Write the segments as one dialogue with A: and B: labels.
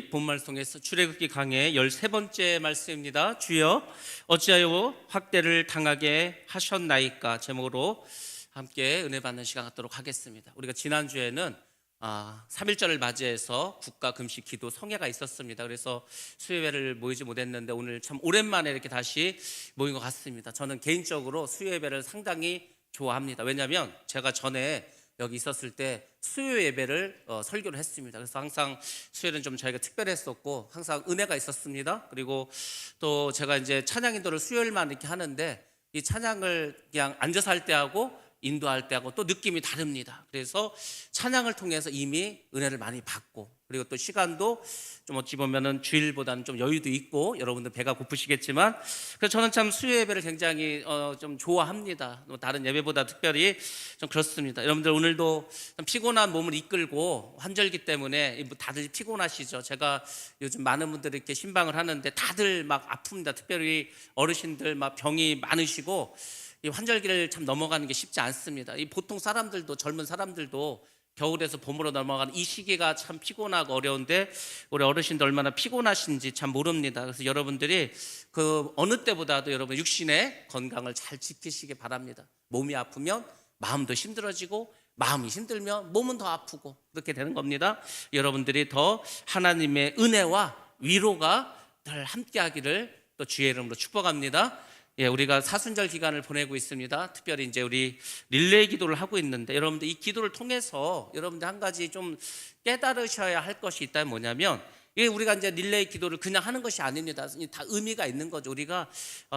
A: 본말씀에서 출애굽기 강의 13번째 말씀입니다. 주여 어찌하여 확대를 당하게 하셨나이까 제목으로 함께 은혜 받는 시간 갖도록 하겠습니다. 우리가 지난주에는 3.1절을 맞이해서 국가 금식 기도 성회가 있었습니다. 그래서 수요예배를 모이지 못했는데 오늘 참 오랜만에 이렇게 다시 모인 것 같습니다. 저는 개인적으로 수요예배를 상당히 좋아합니다. 왜냐하면 제가 전에 여기 있었을 때 수요 예배를 설교를 했습니다. 그래서 항상 수요일은 좀 저희가 특별했었고 항상 은혜가 있었습니다. 그리고 또 제가 이제 찬양 인도를 수요일만 이렇게 하는데 이 찬양을 그냥 앉아서 할 때하고 인도할 때하고 또 느낌이 다릅니다. 그래서 찬양을 통해서 이미 은혜를 많이 받고, 그리고 또 시간도 좀 어찌 보면은 주일보다는 좀 여유도 있고, 여러분들 배가 고프시겠지만, 그래서 저는 참 수요 예배를 굉장히 좀 좋아합니다. 다른 예배보다 특별히 좀 그렇습니다. 여러분들 오늘도 좀 피곤한 몸을 이끌고 환절기 때문에 다들 피곤하시죠. 제가 요즘 많은 분들이 이렇게 신방을 하는데 다들 막 아픕니다. 특별히 어르신들 막 병이 많으시고, 이 환절기를 참 넘어가는 게 쉽지 않습니다. 이 보통 사람들도, 젊은 사람들도 겨울에서 봄으로 넘어가는 이 시기가 참 피곤하고 어려운데 우리 어르신들 얼마나 피곤하신지 참 모릅니다. 그래서 여러분들이 그 어느 때보다도 여러분 육신의 건강을 잘 지키시기 바랍니다. 몸이 아프면 마음도 힘들어지고, 마음이 힘들면 몸은 더 아프고, 그렇게 되는 겁니다. 여러분들이 더 하나님의 은혜와 위로가 늘 함께하기를 또 주의 이름으로 축복합니다. 우리가 사순절 기간을 보내고 있습니다. 특별히 이제 우리 릴레이 기도를 하고 있는데, 여러분들 이 기도를 통해서 여러분들 한 가지 좀 깨달으셔야 할 것이 있다면 뭐냐면, 우리가 이제 릴레이 기도를 그냥 하는 것이 아닙니다. 다 의미가 있는 거죠. 우리가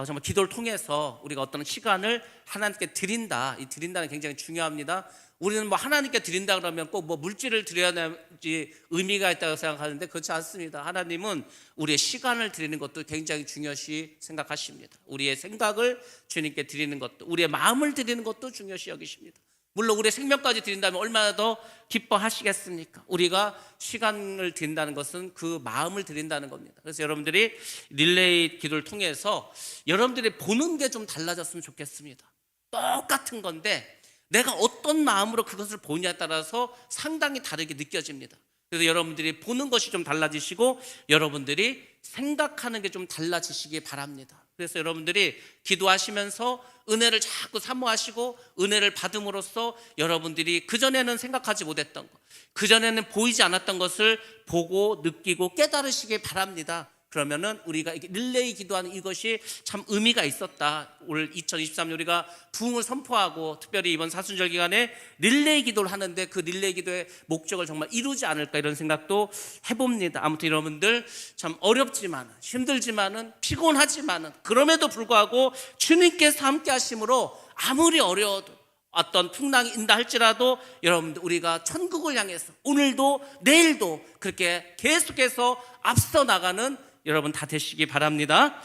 A: 정말 기도를 통해서 우리가 어떤 시간을 하나님께 드린다. 이 드린다는 굉장히 중요합니다. 우리는 뭐 하나님께 드린다 그러면 꼭 뭐 물질을 드려야 되지 의미가 있다고 생각하는데 그렇지 않습니다. 하나님은 우리의 시간을 드리는 것도 굉장히 중요시 생각하십니다. 우리의 생각을 주님께 드리는 것도, 우리의 마음을 드리는 것도 중요시 여기십니다. 물론 우리의 생명까지 드린다면 얼마나 더 기뻐하시겠습니까? 우리가 시간을 드린다는 것은 그 마음을 드린다는 겁니다. 그래서 여러분들이 릴레이 기도를 통해서 여러분들이 보는 게 좀 달라졌으면 좋겠습니다. 똑같은 건데 내가 어떤 마음으로 그것을 보냐에 따라서 상당히 다르게 느껴집니다. 그래서 여러분들이 보는 것이 좀 달라지시고 여러분들이 생각하는 게 좀 달라지시기 바랍니다. 그래서 여러분들이 기도하시면서 은혜를 자꾸 사모하시고 은혜를 받음으로써 여러분들이 그전에는 생각하지 못했던 것, 그전에는 보이지 않았던 것을 보고 느끼고 깨달으시기 바랍니다. 그러면은 우리가 릴레이 기도하는 이것이 참 의미가 있었다. 올 2023년 우리가 부흥을 선포하고 특별히 이번 사순절 기간에 릴레이 기도를 하는데 그 릴레이 기도의 목적을 정말 이루지 않을까 이런 생각도 해봅니다. 아무튼 여러분들 참 어렵지만, 힘들지만은, 피곤하지만은 그럼에도 불구하고 주님께서 함께 하심으로 아무리 어려워도 어떤 풍랑이 인다 할지라도 여러분들 우리가 천국을 향해서 오늘도 내일도 그렇게 계속해서 앞서 나가는 여러분 다 되시기 바랍니다.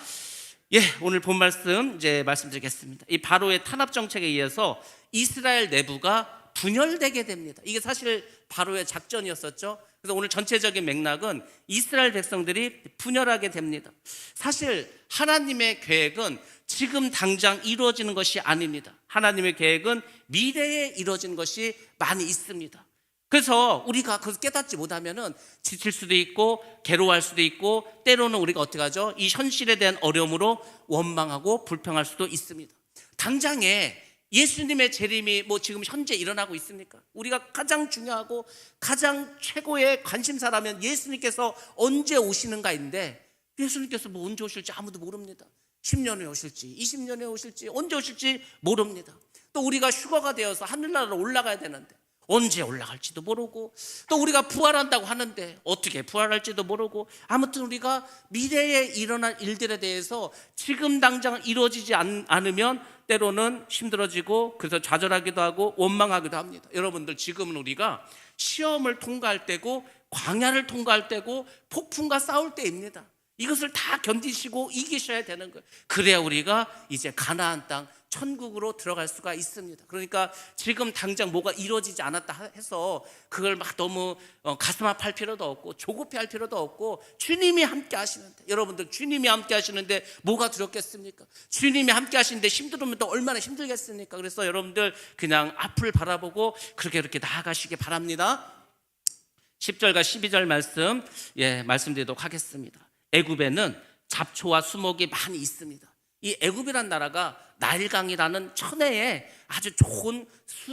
A: 오늘 본 말씀 이제 말씀드리겠습니다. 이 바로의 탄압 정책에 의해서 이스라엘 내부가 분열되게 됩니다. 이게 사실 바로의 작전이었었죠. 그래서 오늘 전체적인 맥락은 이스라엘 백성들이 분열하게 됩니다. 사실 하나님의 계획은 지금 당장 이루어지는 것이 아닙니다. 하나님의 계획은 미래에 이루어지는 것이 많이 있습니다. 그래서 우리가 그것을 깨닫지 못하면은 지칠 수도 있고 괴로워할 수도 있고 때로는 우리가 어떻게 하죠? 이 현실에 대한 어려움으로 원망하고 불평할 수도 있습니다. 당장에 예수님의 재림이 뭐 지금 현재 일어나고 있습니까? 우리가 가장 중요하고 가장 최고의 관심사라면 예수님께서 언제 오시는가인데 예수님께서 뭐 언제 오실지 아무도 모릅니다. 10년 후에 오실지 20년 후에 오실지 언제 오실지 모릅니다. 또 우리가 휴거가 되어서 하늘나라로 올라가야 되는데 언제 올라갈지도 모르고, 또 우리가 부활한다고 하는데 어떻게 부활할지도 모르고, 아무튼 우리가 미래에 일어날 일들에 대해서 지금 당장 이루어지지 않으면 때로는 힘들어지고 그래서 좌절하기도 하고 원망하기도 합니다. 여러분들 지금은 우리가 시험을 통과할 때고 광야를 통과할 때고 폭풍과 싸울 때입니다. 이것을 다 견디시고 이기셔야 되는 거예요. 그래야 우리가 이제 가나안 땅 천국으로 들어갈 수가 있습니다. 그러니까 지금 당장 뭐가 이루어지지 않았다 해서 그걸 막 너무 가슴 아파할 필요도 없고 조급해할 필요도 없고, 주님이 함께 하시는데, 여러분들 주님이 함께 하시는데 뭐가 두렵겠습니까? 주님이 함께 하시는데 힘들으면 또 얼마나 힘들겠습니까? 그래서 여러분들 그냥 앞을 바라보고 그렇게 나아가시기 바랍니다. 10절과 12절 말씀 말씀드리도록 하겠습니다. 애굽에는 잡초와 수목이 많이 있습니다. 이 애굽이란 나라가 나일강이라는 천혜에 아주 좋은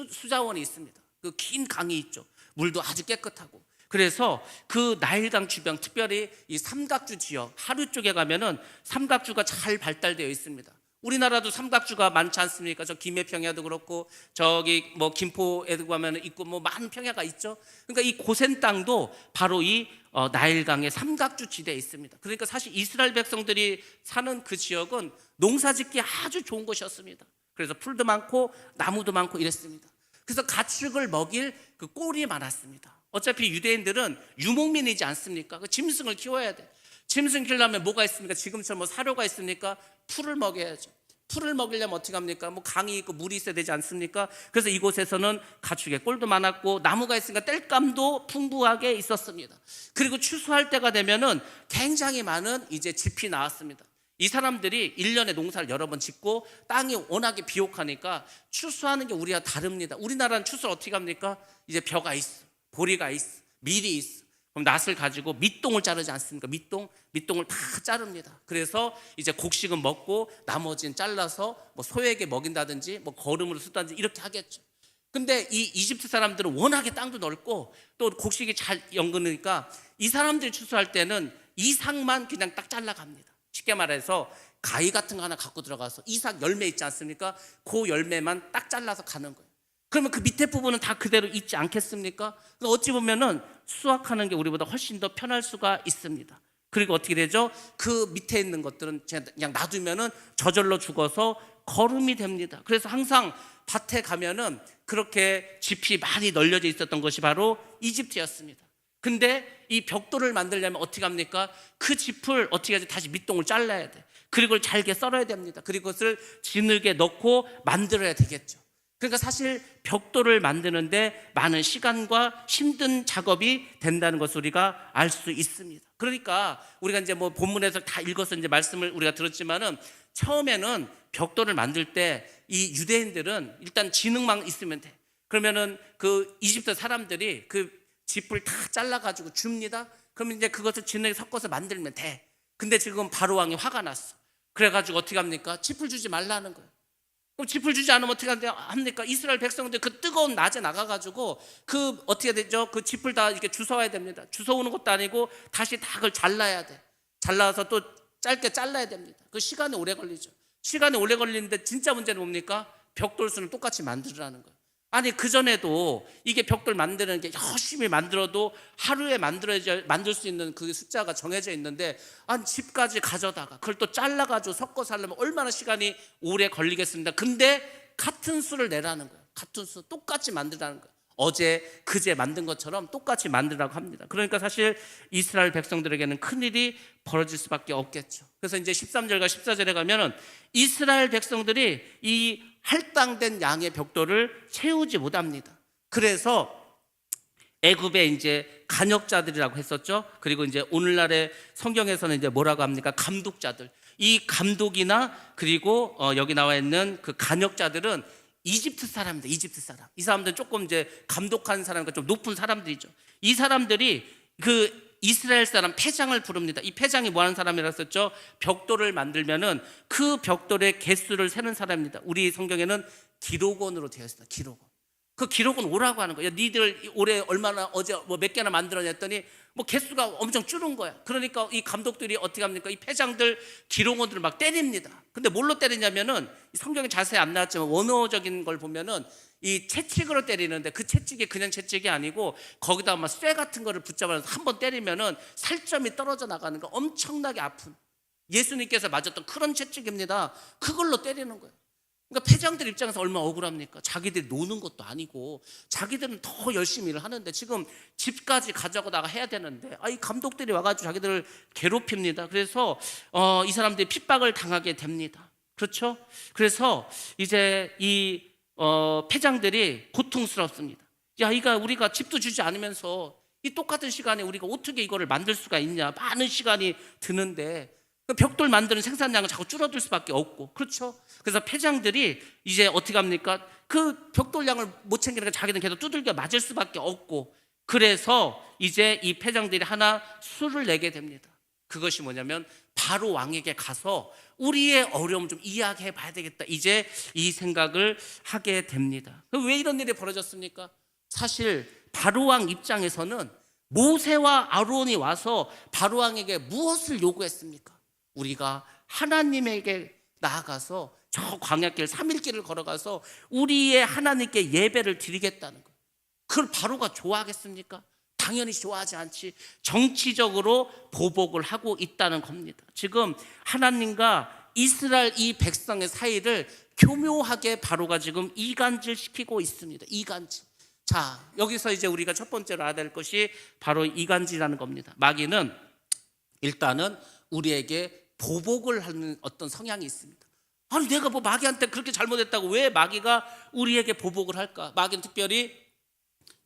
A: 수자원이 있습니다. 그 긴 강이 있죠. 물도 아주 깨끗하고. 그래서 그 나일강 주변, 특별히 이 삼각주 지역, 하류 쪽에 가면은 삼각주가 잘 발달되어 있습니다. 우리나라도 삼각주가 많지 않습니까? 저 김해평야도 그렇고 저기 뭐 김포에도 가면 있고 뭐 많은 평야가 있죠. 그러니까 이 고센 땅도 바로 이 나일강의 삼각주 지대에 있습니다. 그러니까 사실 이스라엘 백성들이 사는 그 지역은 농사짓기 아주 좋은 곳이었습니다. 그래서 풀도 많고 나무도 많고 이랬습니다. 그래서 가축을 먹일 그 꼴이 많았습니다. 어차피 유대인들은 유목민이지 않습니까? 그 짐승을 키워야 돼. 짐승 키우려면 뭐가 있습니까? 지금처럼 뭐 사료가 있습니까? 풀을 먹여야죠. 풀을 먹이려면 어떻게 합니까? 뭐 강이 있고 물이 있어야 되지 않습니까? 그래서 이곳에서는 가축의 꼴도 많았고 나무가 있으니까 땔감도 풍부하게 있었습니다. 그리고 추수할 때가 되면은 굉장히 많은 이제 짚이 나왔습니다. 이 사람들이 1년에 농사를 여러 번 짓고 땅이 워낙에 비옥하니까 추수하는 게 우리와 다릅니다. 우리나라는 추수를 어떻게 합니까? 이제 벼가 있어, 보리가 있어, 밀이 있어. 그럼 낫을 가지고 밑동을 자르지 않습니까? 밑동을 다 자릅니다. 그래서 이제 곡식은 먹고 나머지는 잘라서 뭐 소에게 먹인다든지 뭐 거름으로 쓰든지 이렇게 하겠죠. 근데 이 이집트 사람들은 워낙에 땅도 넓고 또 곡식이 잘 연근으니까 이 사람들이 추수할 때는 이삭만 그냥 딱 잘라갑니다. 쉽게 말해서 가위 같은 거 하나 갖고 들어가서 이삭 열매 있지 않습니까? 그 열매만 딱 잘라서 가는 거예요. 그러면 그 밑에 부분은 다 그대로 있지 않겠습니까? 어찌 보면은 수확하는 게 우리보다 훨씬 더 편할 수가 있습니다. 그리고 어떻게 되죠? 그 밑에 있는 것들은 그냥 놔두면은 저절로 죽어서 거름이 됩니다. 그래서 항상 밭에 가면은 그렇게 짚이 많이 널려져 있었던 것이 바로 이집트였습니다. 근데 이 벽돌을 만들려면 어떻게 합니까? 그 짚을 어떻게 하지? 다시 밑동을 잘라야 돼. 그리고 잘게 썰어야 됩니다. 그리고 그것을 지늘게 넣고 만들어야 되겠죠. 그러니까 사실 벽돌을 만드는데 많은 시간과 힘든 작업이 된다는 것을 우리가 알 수 있습니다. 그러니까 우리가 이제 뭐 본문에서 다 읽어서 이제 말씀을 우리가 들었지만은 처음에는 벽돌을 만들 때 이 유대인들은 일단 지능만 있으면 돼. 그러면은 그 이집트 사람들이 그 짚을 다 잘라가지고 줍니다. 그러면 이제 그것을 지능에 섞어서 만들면 돼. 근데 지금 바로 왕이 화가 났어. 그래가지고 어떻게 합니까? 짚을 주지 말라는 거예요. 그럼 짚을 주지 않으면 어떻게 합니까? 이스라엘 백성들 그 뜨거운 낮에 나가가지고 그 어떻게 되죠? 그 짚을 다 이렇게 주워와야 됩니다. 주워오는 것도 아니고 다시 다 그걸 잘라야 돼. 잘라서 또 짧게 잘라야 됩니다. 그 시간이 오래 걸리죠. 시간이 오래 걸리는데 진짜 문제는 뭡니까? 벽돌수는 똑같이 만들으라는 거예요. 아니 그전에도 이게 벽돌 만드는 게 열심히 만들어도 하루에 만들 수 있는 그 숫자가 정해져 있는데 한 집까지 가져다가 그걸 또 잘라가지고 섞어서 하려면 얼마나 시간이 오래 걸리겠습니까? 근데 같은 수를 내라는 거예요. 같은 수 똑같이 만들라는 거예요. 어제 그제 만든 것처럼 똑같이 만들라고 합니다. 그러니까 사실 이스라엘 백성들에게는 큰일이 벌어질 수밖에 없겠죠. 그래서 이제 13절과 14절에 가면은 이스라엘 백성들이 이 할당된 양의 벽돌을 채우지 못합니다. 그래서 애굽에 이제 간역자들이라고 했었죠. 그리고 이제 오늘날의 성경에서는 이제 뭐라고 합니까? 감독자들. 이 감독이나 그리고 여기 나와 있는 그 간역자들은 이집트 사람입니다. 이집트 사람. 이 사람들은 조금 이제 감독하는 사람과 좀 높은 사람들이죠. 이 사람들이 그 이스라엘 사람 패장을 부릅니다. 이 패장이 뭐 하는 사람이라 했었죠? 벽돌을 만들면은 그 벽돌의 개수를 세는 사람입니다. 우리 성경에는 기록원으로 되어 있습니다. 기록원. 그 기록은 오라고 하는 거예요. 니들 올해 얼마나 어제 뭐 몇 개나 만들었냐 했더니 뭐 개수가 엄청 줄은 거야. 그러니까 이 감독들이 어떻게 합니까? 이 패장들 기록원들을 막 때립니다. 근데 뭘로 때리냐면은 성경에 자세히 안 나왔지만 원어적인 걸 보면은 이 채찍으로 때리는데 그 채찍이 그냥 채찍이 아니고 거기다 막 쇠 같은 거를 붙잡아서 한번 때리면은 살점이 떨어져 나가는 거 엄청나게 아픈 예수님께서 맞았던 그런 채찍입니다. 그걸로 때리는 거예요. 그러니까 패장들 입장에서 얼마나 억울합니까? 자기들이 노는 것도 아니고 자기들은 더 열심히 일을 하는데 지금 집까지 가져가다가 해야 되는데 이 감독들이 와가지고 자기들을 괴롭힙니다. 그래서 이 사람들이 핍박을 당하게 됩니다. 그렇죠? 그래서 이제 이 패장들이 고통스럽습니다. 야, 우리가 집도 주지 않으면서 이 똑같은 시간에 우리가 어떻게 이거를 만들 수가 있냐? 많은 시간이 드는데 벽돌 만드는 생산량은 자꾸 줄어들 수밖에 없고, 그렇죠? 그래서 패장들이 이제 어떻게 합니까? 그 벽돌량을 못 챙기니까 자기는 계속 두들겨 맞을 수밖에 없고, 그래서 이제 이 패장들이 하나 수를 내게 됩니다. 그것이 뭐냐면 바로 왕에게 가서 우리의 어려움 좀 이야기해 봐야 되겠다, 이제 이 생각을 하게 됩니다. 왜 이런 일이 벌어졌습니까? 사실 바로 왕 입장에서는 모세와 아론이 와서 바로 왕에게 무엇을 요구했습니까? 우리가 하나님에게 나아가서 저 광야길 3일길을 걸어가서 우리의 하나님께 예배를 드리겠다는 것. 그걸 바로가 좋아하겠습니까? 당연히 좋아하지 않지. 정치적으로 보복을 하고 있다는 겁니다. 지금 하나님과 이스라엘 이 백성의 사이를 교묘하게 바로가 지금 이간질시키고 있습니다. 이간질. 자, 여기서 이제 우리가 첫 번째로 알아야 될 것이 바로 이간질이라는 겁니다. 마귀는 일단은 우리에게 보복을 하는 어떤 성향이 있습니다. 아니, 내가 뭐 마귀한테 그렇게 잘못했다고 왜 마귀가 우리에게 보복을 할까? 마귀는 특별히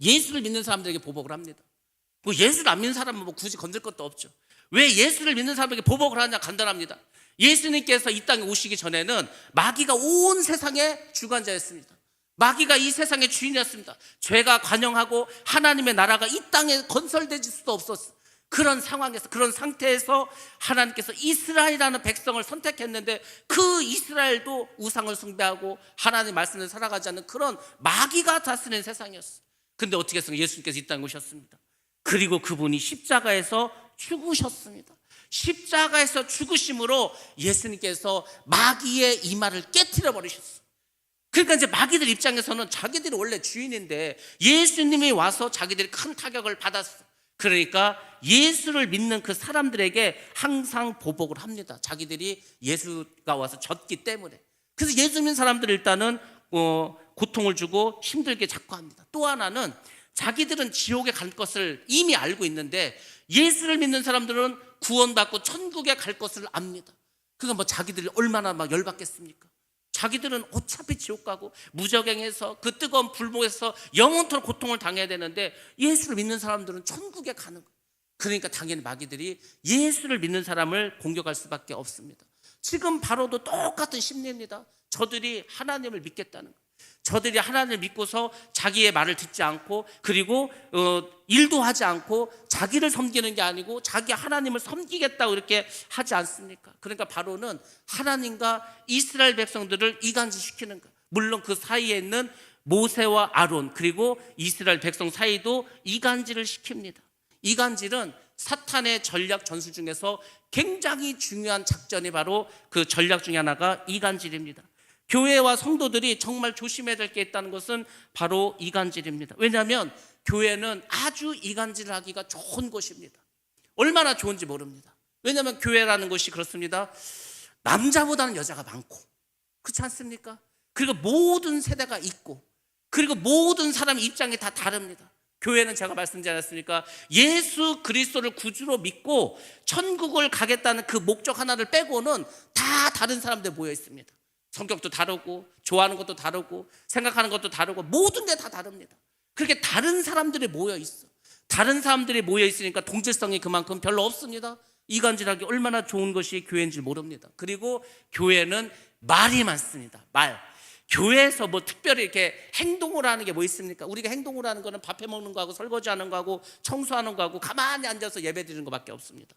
A: 예수를 믿는 사람들에게 보복을 합니다. 뭐 예수를 안 믿는 사람은 뭐 굳이 건들 것도 없죠. 왜 예수를 믿는 사람에게 보복을 하냐? 간단합니다. 예수님께서 이 땅에 오시기 전에는 마귀가 온 세상의 주관자였습니다. 마귀가 이 세상의 주인이었습니다. 죄가 관영하고 하나님의 나라가 이 땅에 건설될 수도 없었어요. 그런 상황에서, 그런 상태에서 하나님께서 이스라엘이라는 백성을 선택했는데 그 이스라엘도 우상을 숭배하고 하나님의 말씀을 살아가지 않는 그런 마귀가 다스리는 세상이었어요. 근데 어떻게 했습니까? 예수님께서 이 땅에 오셨습니다. 그리고 그분이 십자가에서 죽으셨습니다. 십자가에서 죽으심으로 예수님께서 마귀의 이마를 깨트려 버리셨어요. 그러니까 이제 마귀들 입장에서는 자기들이 원래 주인인데 예수님이 와서 자기들이 큰 타격을 받았어. 그러니까 예수를 믿는 그 사람들에게 항상 보복을 합니다. 자기들이 예수가 와서 졌기 때문에. 그래서 예수 믿는 사람들 일단은 고통을 주고 힘들게 자꾸 합니다. 또 하나는 자기들은 지옥에 갈 것을 이미 알고 있는데 예수를 믿는 사람들은 구원받고 천국에 갈 것을 압니다. 그러니까 뭐 자기들이 얼마나 막 열받겠습니까? 자기들은 어차피 지옥 가고 무적행해서 그 뜨거운 불목에서 영원토록 고통을 당해야 되는데 예수를 믿는 사람들은 천국에 가는 거예요. 그러니까 당연히 마귀들이 예수를 믿는 사람을 공격할 수밖에 없습니다. 지금 바로도 똑같은 심리입니다. 저들이 하나님을 믿겠다는 거예요. 저들이 하나님을 믿고서 자기의 말을 듣지 않고 그리고 일도 하지 않고 자기를 섬기는 게 아니고 자기 하나님을 섬기겠다고 이렇게 하지 않습니까? 그러니까 바로는 하나님과 이스라엘 백성들을 이간질시키는 거예요. 물론 그 사이에 있는 모세와 아론 그리고 이스라엘 백성 사이도 이간질을 시킵니다. 이간질은 사탄의 전략 전술 중에서 굉장히 중요한 작전이 바로 그 전략 중에 하나가 이간질입니다. 교회와 성도들이 정말 조심해야 될 게 있다는 것은 바로 이간질입니다. 왜냐하면 교회는 아주 이간질을 하기가 좋은 곳입니다. 얼마나 좋은지 모릅니다. 왜냐하면 교회라는 것이 그렇습니다. 남자보다는 여자가 많고 그렇지 않습니까? 그리고 모든 세대가 있고 그리고 모든 사람 입장이 다 다릅니다. 교회는 제가 말씀드리지 않았습니까? 예수 그리스도를 구주로 믿고 천국을 가겠다는 그 목적 하나를 빼고는 다 다른 사람들 모여 있습니다. 성격도 다르고 좋아하는 것도 다르고 생각하는 것도 다르고 모든 게 다 다릅니다. 그렇게 다른 사람들이 모여 있어. 다른 사람들이 모여 있으니까 동질성이 그만큼 별로 없습니다. 이간질하기 얼마나 좋은 것이 교회인지 모릅니다. 그리고 교회는 말이 많습니다. 말. 교회에서 뭐 특별히 이렇게 행동을 하는 게 뭐 있습니까? 우리가 행동을 하는 거는 밥 해먹는 거하고 설거지하는 거하고 청소하는 거하고 가만히 앉아서 예배드리는 거밖에 없습니다.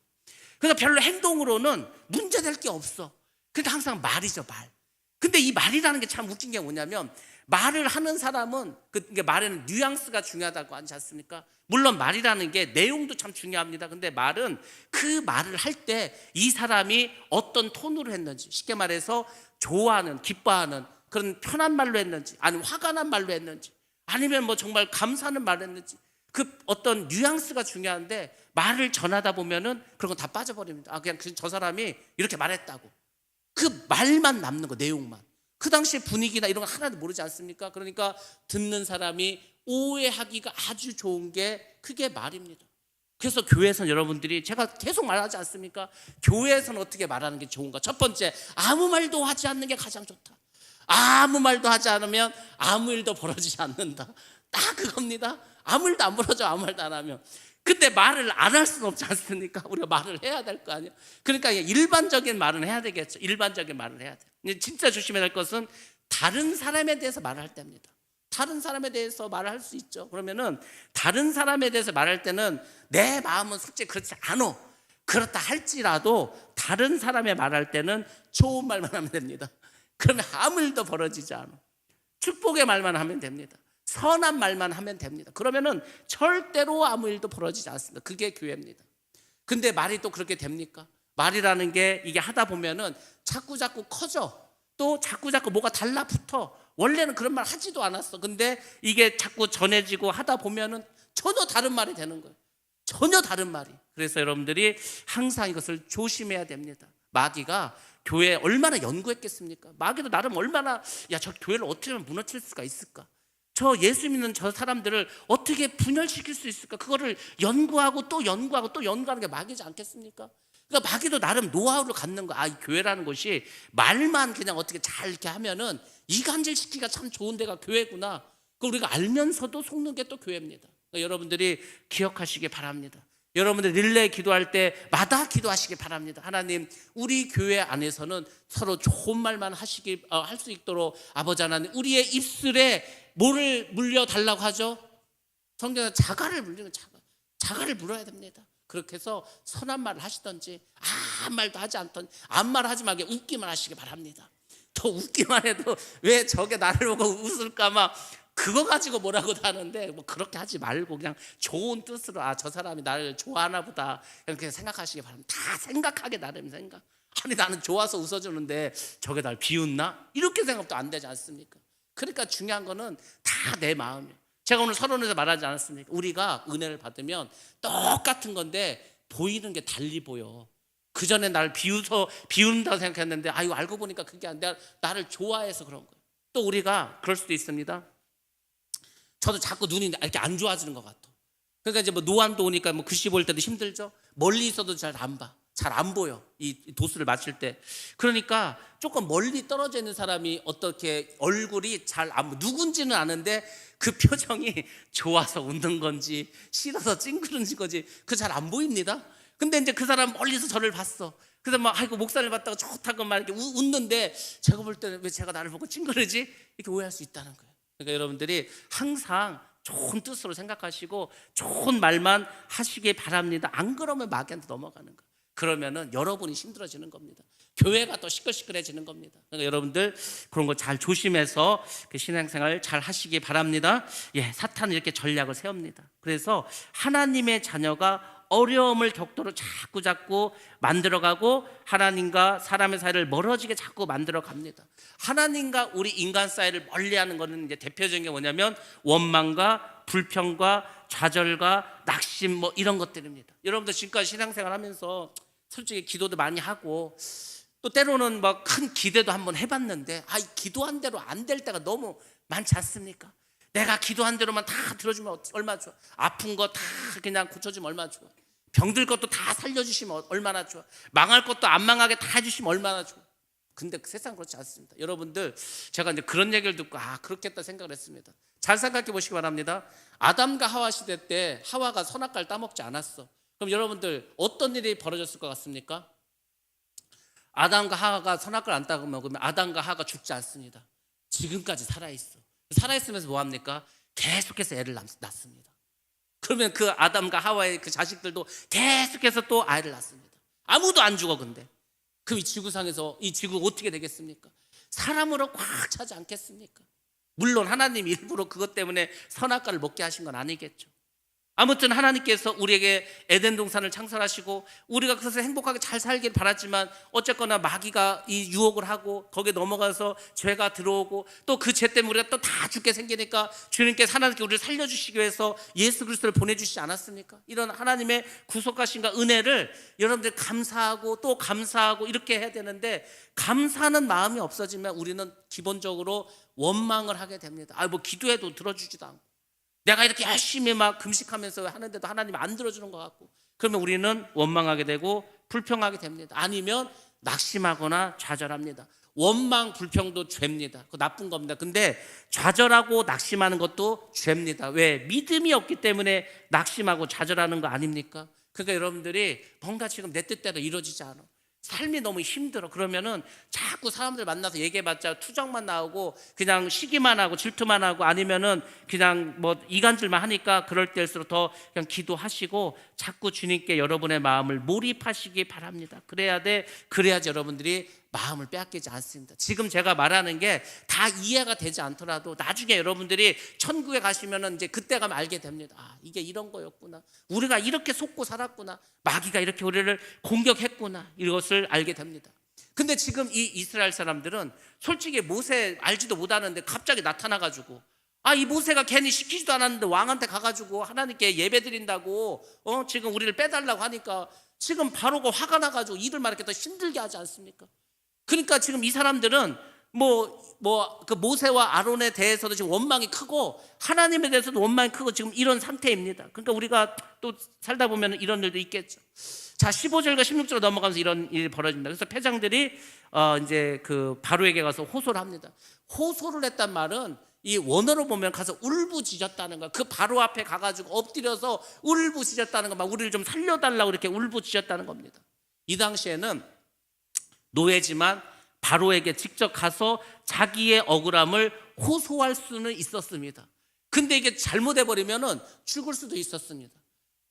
A: 그러니까 별로 행동으로는 문제될 게 없어. 그러니까 항상 말이죠, 말. 근데 이 말이라는 게 참 웃긴 게 뭐냐면 말을 하는 사람은 그러니까 말에는 뉘앙스가 중요하다고 하지 않습니까? 물론 말이라는 게 내용도 참 중요합니다. 근데 말은 그 말을 할 때 이 사람이 어떤 톤으로 했는지, 쉽게 말해서 좋아하는, 기뻐하는 그런 편한 말로 했는지, 아니면 화가 난 말로 했는지, 아니면 뭐 정말 감사하는 말을 했는지, 그 어떤 뉘앙스가 중요한데 말을 전하다 보면은 그런 거 다 빠져버립니다. 그냥 저 사람이 이렇게 말했다고. 그 말만 남는 거, 내용만. 그 당시의 분위기나 이런 거 하나도 모르지 않습니까? 그러니까 듣는 사람이 오해하기가 아주 좋은 게 그게 말입니다. 그래서 교회에서는 여러분들이 제가 계속 말하지 않습니까? 교회에서는 어떻게 말하는 게 좋은가? 첫 번째, 아무 말도 하지 않는 게 가장 좋다. 아무 말도 하지 않으면 아무 일도 벌어지지 않는다. 딱 그겁니다. 아무 일도 안 벌어져, 아무 말도 안 하면. 근데 말을 안 할 수는 없지 않습니까? 우리가 말을 해야 될 거 아니에요. 그러니까 일반적인 말은 해야 되겠죠. 일반적인 말을 해야 돼요. 진짜 조심해야 할 것은 다른 사람에 대해서 말을 할 때입니다. 다른 사람에 대해서 말을 할 수 있죠. 그러면은 다른 사람에 대해서 말할 때는 내 마음은 솔직히 그렇지 않아. 그렇다 할지라도 다른 사람에 말할 때는 좋은 말만 하면 됩니다. 그러면 아무 일도 벌어지지 않아. 축복의 말만 하면 됩니다. 선한 말만 하면 됩니다. 그러면은 절대로 아무 일도 벌어지지 않습니다. 그게 교회입니다. 근데 말이 또 그렇게 됩니까? 말이라는 게 이게 하다 보면은 자꾸 커져. 또 자꾸 뭐가 달라붙어. 원래는 그런 말 하지도 않았어. 근데 이게 자꾸 전해지고 하다 보면은 전혀 다른 말이 되는 거예요. 전혀 다른 말이. 그래서 여러분들이 항상 이것을 조심해야 됩니다. 마귀가 교회에 얼마나 연구했겠습니까? 마귀도 나름 얼마나 저 교회를 어떻게 하면 무너뜨릴 수가 있을까? 저 예수 믿는 저 사람들을 어떻게 분열시킬 수 있을까? 그거를 연구하고 또 연구하는 게 마귀지 않겠습니까? 그러니까 마귀도 나름 노하우를 갖는 거야. 이 교회라는 것이 말만 그냥 어떻게 잘 이렇게 하면은 이간질시키기가 참 좋은 데가 교회구나. 그걸 우리가 알면서도 속는 게 또 교회입니다. 그러니까 여러분들이 기억하시기 바랍니다. 여러분들 릴레이 기도할 때마다 기도하시기 바랍니다. 하나님, 우리 교회 안에서는 서로 좋은 말만 할 수 있도록 아버지 하나님, 우리의 입술에 뭐를 물려달라고 하죠? 성경에 자가를 물리는 자가를 물어야 됩니다. 그렇게 해서 선한 말을 하시던지 아무 말도 하지 않던지 아무 말 하지 말고 웃기만 하시기 바랍니다. 더 웃기만 해도 왜 저게 나를 보고 웃을까 막 그거 가지고 뭐라고 하는데 뭐 그렇게 하지 말고 그냥 좋은 뜻으로 저 사람이 나를 좋아하나 보다 이렇게 생각하시기 바랍니다. 다 생각하게 나름 생각. 아니 나는 좋아서 웃어주는데 저게 날 비웃나? 이렇게 생각도 안 되지 않습니까? 그러니까 중요한 거는 다 내 마음이에요. 제가 오늘 서론에서 말하지 않았습니까? 우리가 은혜를 받으면 똑같은 건데 보이는 게 달리 보여. 그 전에 나를 비운다고 생각했는데 이거 알고 보니까 그게 아니라 나를 좋아해서 그런 거예요. 또 우리가 그럴 수도 있습니다. 저도 자꾸 눈이 이렇게 안 좋아지는 것 같아. 그러니까 이제 뭐 노안도 오니까 뭐 글씨 볼 때도 힘들죠. 멀리 있어도 잘 안 봐. 잘 안 보여. 이 도수를 맞출 때. 그러니까 조금 멀리 떨어져 있는 사람이 어떻게 얼굴이 잘 안 보여. 누군지는 아는데 그 표정이 좋아서 웃는 건지 싫어서 찡그리는 건지 그 잘 안 보입니다. 근데 이제 그 사람 멀리서 저를 봤어. 그래서 막 목사를 봤다가 좋다고 막 이렇게 웃는데 제가 볼 때는 왜 제가 나를 보고 찡그리지? 이렇게 오해할 수 있다는 거예요. 그러니까 여러분들이 항상 좋은 뜻으로 생각하시고 좋은 말만 하시기 바랍니다. 안 그러면 마귀한테 넘어가는 거예요. 그러면은 여러분이 힘들어지는 겁니다. 교회가 더 시끌시끌해지는 겁니다. 그러니까 여러분들 그런 거 잘 조심해서 그 신앙생활 잘 하시기 바랍니다. 사탄은 이렇게 전략을 세웁니다. 그래서 하나님의 자녀가 어려움을 격도로 자꾸 만들어가고 하나님과 사람의 사이를 멀어지게 자꾸 만들어갑니다. 하나님과 우리 인간 사이를 멀리하는 것은 이제 대표적인 게 뭐냐면 원망과 불평과 좌절과 낙심 뭐 이런 것들입니다. 여러분들 지금까지 신앙생활 하면서 솔직히 기도도 많이 하고 또 때로는 막 큰 기대도 한번 해봤는데 이 기도한 대로 안 될 때가 너무 많지 않습니까? 내가 기도한 대로만 다 들어주면 얼마나 좋아. 아픈 거 다 그냥 고쳐주면 얼마나 좋아. 병들 것도 다 살려주시면 얼마나 좋아. 망할 것도 안 망하게 다 해주시면 얼마나 좋아. 근데 세상 그렇지 않습니다. 여러분들 제가 이제 그런 얘기를 듣고 그렇겠다 생각을 했습니다. 잘 생각해 보시기 바랍니다. 아담과 하와 시대 때 하와가 선악과를 따먹지 않았어. 그럼 여러분들 어떤 일이 벌어졌을 것 같습니까? 아담과 하와가 선악과를 안 따먹으면 아담과 하와가 죽지 않습니다. 지금까지 살아있어. 살아있으면서 뭐합니까? 계속해서 애를 낳습니다. 그러면 그 아담과 하와의 그 자식들도 계속해서 또 아이를 낳습니다. 아무도 안 죽어. 근데 그럼 이 지구상에서 이 지구가 어떻게 되겠습니까? 사람으로 꽉 차지 않겠습니까? 물론 하나님 일부러 그것 때문에 선악과를 먹게 하신 건 아니겠죠. 아무튼 하나님께서 우리에게 에덴 동산을 창설하시고 우리가 그것을 행복하게 잘 살길 바랐지만 어쨌거나 마귀가 이 유혹을 하고 거기에 넘어가서 죄가 들어오고 또 그 죄 때문에 우리가 또 다 죽게 생기니까 주님께서 하나님께 우리를 살려주시기 위해서 예수 그리스도를 보내주시지 않았습니까? 이런 하나님의 구속하심과 은혜를 여러분들 감사하고 또 감사하고 이렇게 해야 되는데 감사하는 마음이 없어지면 우리는 기본적으로 원망을 하게 됩니다. 뭐 기도해도 들어주지도 않고 내가 이렇게 열심히 막 금식하면서 하는데도 하나님 안 들어주는 것 같고 그러면 우리는 원망하게 되고 불평하게 됩니다. 아니면 낙심하거나 좌절합니다. 원망, 불평도 죄입니다. 그거 나쁜 겁니다. 근데 좌절하고 낙심하는 것도 죄입니다. 왜? 믿음이 없기 때문에 낙심하고 좌절하는 거 아닙니까? 그러니까 여러분들이 뭔가 지금 내 뜻대로 이루어지지 않아. 삶이 너무 힘들어. 그러면은 자꾸 사람들 만나서 얘기해봤자 투정만 나오고 그냥 시기만 하고 질투만 하고 아니면은 그냥 뭐 이간질만 하니까 그럴 때일수록 더 그냥 기도하시고 자꾸 주님께 여러분의 마음을 몰입하시기 바랍니다. 그래야지 여러분들이 마음을 빼앗기지 않습니다. 지금 제가 말하는 게 다 이해가 되지 않더라도 나중에 여러분들이 천국에 가시면은 이제 그때 가면 알게 됩니다. 아, 이게 이런 거였구나. 우리가 이렇게 속고 살았구나. 마귀가 이렇게 우리를 공격했구나. 이것을 알게 됩니다. 근데 지금 이 이스라엘 사람들은 솔직히 모세 알지도 못하는데 갑자기 나타나가지고 이 모세가 괜히 시키지도 않았는데 왕한테 가가지고 하나님께 예배 드린다고 지금 우리를 빼달라고 하니까 지금 바로가 화가 나가지고 일을 막 이렇게 더 힘들게 하지 않습니까? 그러니까 지금 이 사람들은 그 모세와 아론에 대해서도 지금 원망이 크고 하나님에 대해서도 원망이 크고 지금 이런 상태입니다. 그러니까 우리가 또 살다 보면 이런 일도 있겠죠. 자, 15절과 16절로 넘어가면서 이런 일이 벌어집니다. 그래서 패장들이 이제 그 바로에게 가서 호소를 합니다. 호소를 했단 말은 이 원어로 보면 가서 울부짖었다는 거야. 그 바로 앞에 가가지고 엎드려서 울부짖었다는 거, 막 우리를 좀 살려달라고 이렇게 울부짖었다는 겁니다. 이 당시에는 노예지만 바로에게 직접 가서 자기의 억울함을 호소할 수는 있었습니다. 근데 이게 잘못해버리면은 죽을 수도 있었습니다.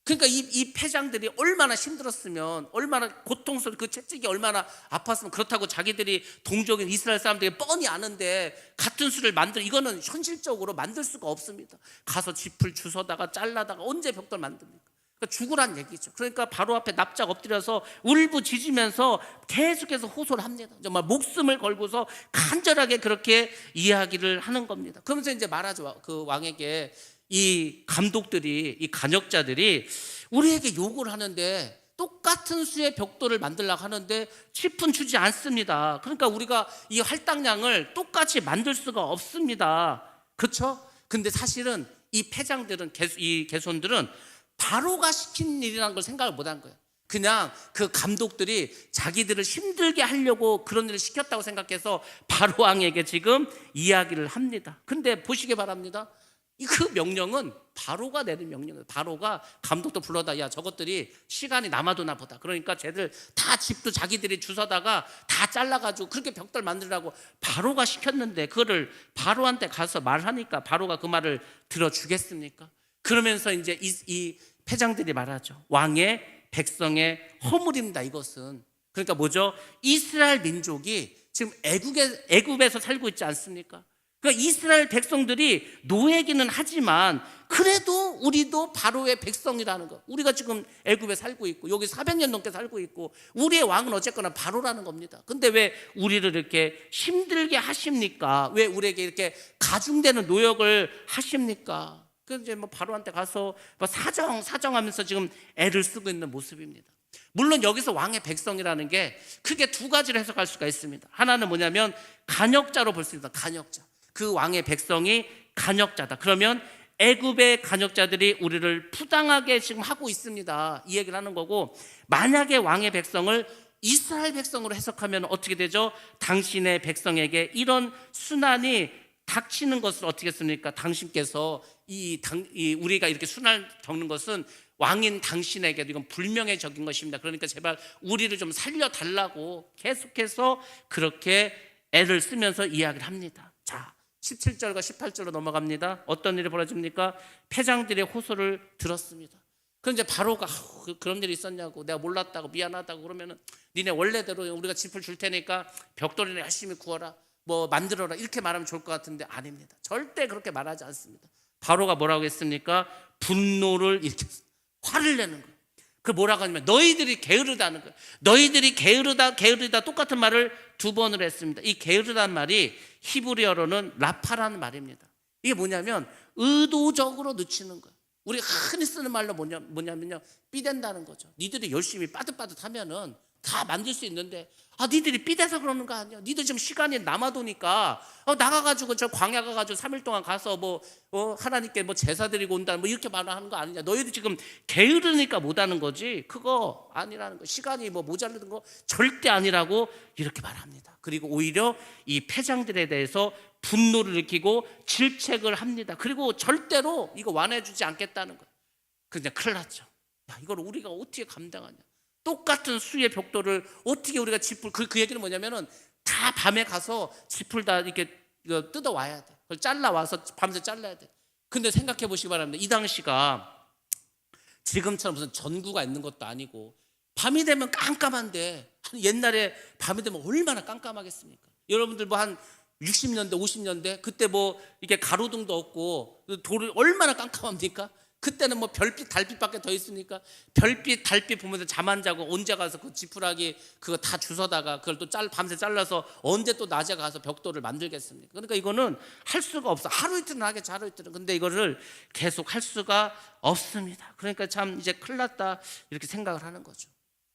A: 그러니까 이 패장들이 얼마나 힘들었으면, 얼마나 고통스러운 그 채찍이 얼마나 아팠으면, 그렇다고 자기들이 동족인 이스라엘 사람들이 뻔히 아는데 같은 수를 이거는 현실적으로 만들 수가 없습니다. 가서 짚을 주워다가 잘라다가 언제 벽돌 만듭니까? 그러니까 죽으란 얘기죠. 그러니까 바로 앞에 납작 엎드려서 울부짖으면서 계속해서 호소를 합니다. 정말 목숨을 걸고서 간절하게 그렇게 이야기를 하는 겁니다. 그러면서 이제 말하죠. 그 왕에게 이 감독들이, 이 간역자들이 우리에게 요구를 하는데 똑같은 수의 벽돌을 만들려고 하는데 칩은 주지 않습니다. 그러니까 우리가 이 할당량을 똑같이 만들 수가 없습니다. 그렇죠? 근데 사실은 이 패장들은, 이 개손들은 바로가 시킨 일이라는 걸 생각을 못한 거예요. 그냥 그 감독들이 자기들을 힘들게 하려고 그런 일을 시켰다고 생각해서 바로 왕에게 지금 이야기를 합니다. 근데 보시기 바랍니다. 그 명령은 바로가 내린 명령이에요. 바로가 감독도 불러다, 야, 저것들이 시간이 남아도나 보다. 그러니까 쟤들 다 집도 자기들이 주워다가 다 잘라가지고 그렇게 벽돌 만들라고 바로가 시켰는데 그거를 바로한테 가서 말하니까 바로가 그 말을 들어주겠습니까? 그러면서 이제 이 패장들이 말하죠. 왕의 백성의 허물입니다. 이것은. 그러니까 뭐죠? 이스라엘 민족이 지금 애굽에서 살고 있지 않습니까? 그러니까 이스라엘 백성들이 노예기는 하지만 그래도 우리도 바로의 백성이라는 거. 우리가 지금 애굽에 살고 있고 여기 400년 넘게 살고 있고 우리의 왕은 어쨌거나 바로라는 겁니다. 근데 왜 우리를 이렇게 힘들게 하십니까? 왜 우리에게 이렇게 가중되는 노역을 하십니까? 그 이제 뭐 바로한테 가서 뭐 사정하면서 지금 애를 쓰고 있는 모습입니다. 물론 여기서 왕의 백성이라는 게 크게 두 가지로 해석할 수가 있습니다. 하나는 뭐냐면 간역자로 볼 수 있다. 간역자. 그 왕의 백성이 간역자다. 그러면 애굽의 간역자들이 우리를 부당하게 지금 하고 있습니다. 이 얘기를 하는 거고, 만약에 왕의 백성을 이스라엘 백성으로 해석하면 어떻게 되죠? 당신의 백성에게 이런 순환이 닥치는 것을 어떻게 했습니까? 당신께서 우리가 이렇게 순환을 겪는 것은 왕인 당신에게도 이건 불명예 적인 것입니다. 그러니까 제발 우리를 좀 살려달라고 계속해서 그렇게 애를 쓰면서 이야기를 합니다. 자, 17절과 18절로 넘어갑니다. 어떤 일이 벌어집니까? 패장들의 호소를 들었습니다. 그럼 이제 바로가 그런 일이 있었냐고, 내가 몰랐다고, 미안하다고 그러면은 니네 원래대로 우리가 짚을 줄 테니까 벽돌이나 열심히 구워라, 뭐 만들어라, 이렇게 말하면 좋을 것 같은데 아닙니다. 절대 그렇게 말하지 않습니다. 바로가 뭐라고 했습니까? 분노를 일으켰습니다. 화를 내는 거예요. 그 뭐라고 하냐면 너희들이 게으르다는 거예요. 너희들이 게으르다 똑같은 말을 두 번을 했습니다. 이 게으르다는 말이 히브리어로는 라파라는 말입니다. 이게 뭐냐면 의도적으로 늦추는 거예요. 우리가 흔히 쓰는 말로 뭐냐면요, 삐댄다는 거죠. 니들이 열심히 빠듯빠듯하면은 다 만들 수 있는데 니들이 삐대서 그러는 거 아니야? 니들 지금 시간이 남아도니까 나가가지고 저 광야 가가지고 3일 동안 가서 하나님께 제사 드리고 온다 이렇게 말하는 거 아니냐? 너희들 지금 게으르니까 못하는 거지 그거 아니라는 거. 시간이 모자르는 거 절대 아니라고 이렇게 말합니다. 그리고 오히려 이 패장들에 대해서 분노를 느끼고 질책을 합니다. 그리고 절대로 이거 완화해주지 않겠다는 거예요. 그냥 큰일 났죠. 야, 이걸 우리가 어떻게 감당하냐? 똑같은 수의 벽돌을 어떻게 우리가 짚을, 그 얘기는 뭐냐면은 다 밤에 가서 짚을 다 이렇게 이거 뜯어 와야 돼. 그걸 잘라 와서 밤새 잘라야 돼. 근데 생각해 보시기 바랍니다. 이 당시가 지금처럼 무슨 전구가 있는 것도 아니고 밤이 되면 깜깜한데, 옛날에 밤이 되면 얼마나 깜깜하겠습니까? 여러분들 뭐 한 60년대 50년대 그때 뭐 이게 가로등도 없고 돌이 얼마나 깜깜합니까? 그때는 뭐 별빛 달빛밖에 더 있으니까 별빛 달빛 보면서 잠 안 자고 언제 가서 그 지푸라기 그거 다 주워다가 그걸 또 밤새 잘라서 언제 또 낮에 가서 벽돌을 만들겠습니까? 그러니까 이거는 할 수가 없어. 하루 이틀은 하겠지, 하루 이틀은. 근데 이거를 계속 할 수가 없습니다. 그러니까 참 이제 큰일 났다 이렇게 생각을 하는 거죠.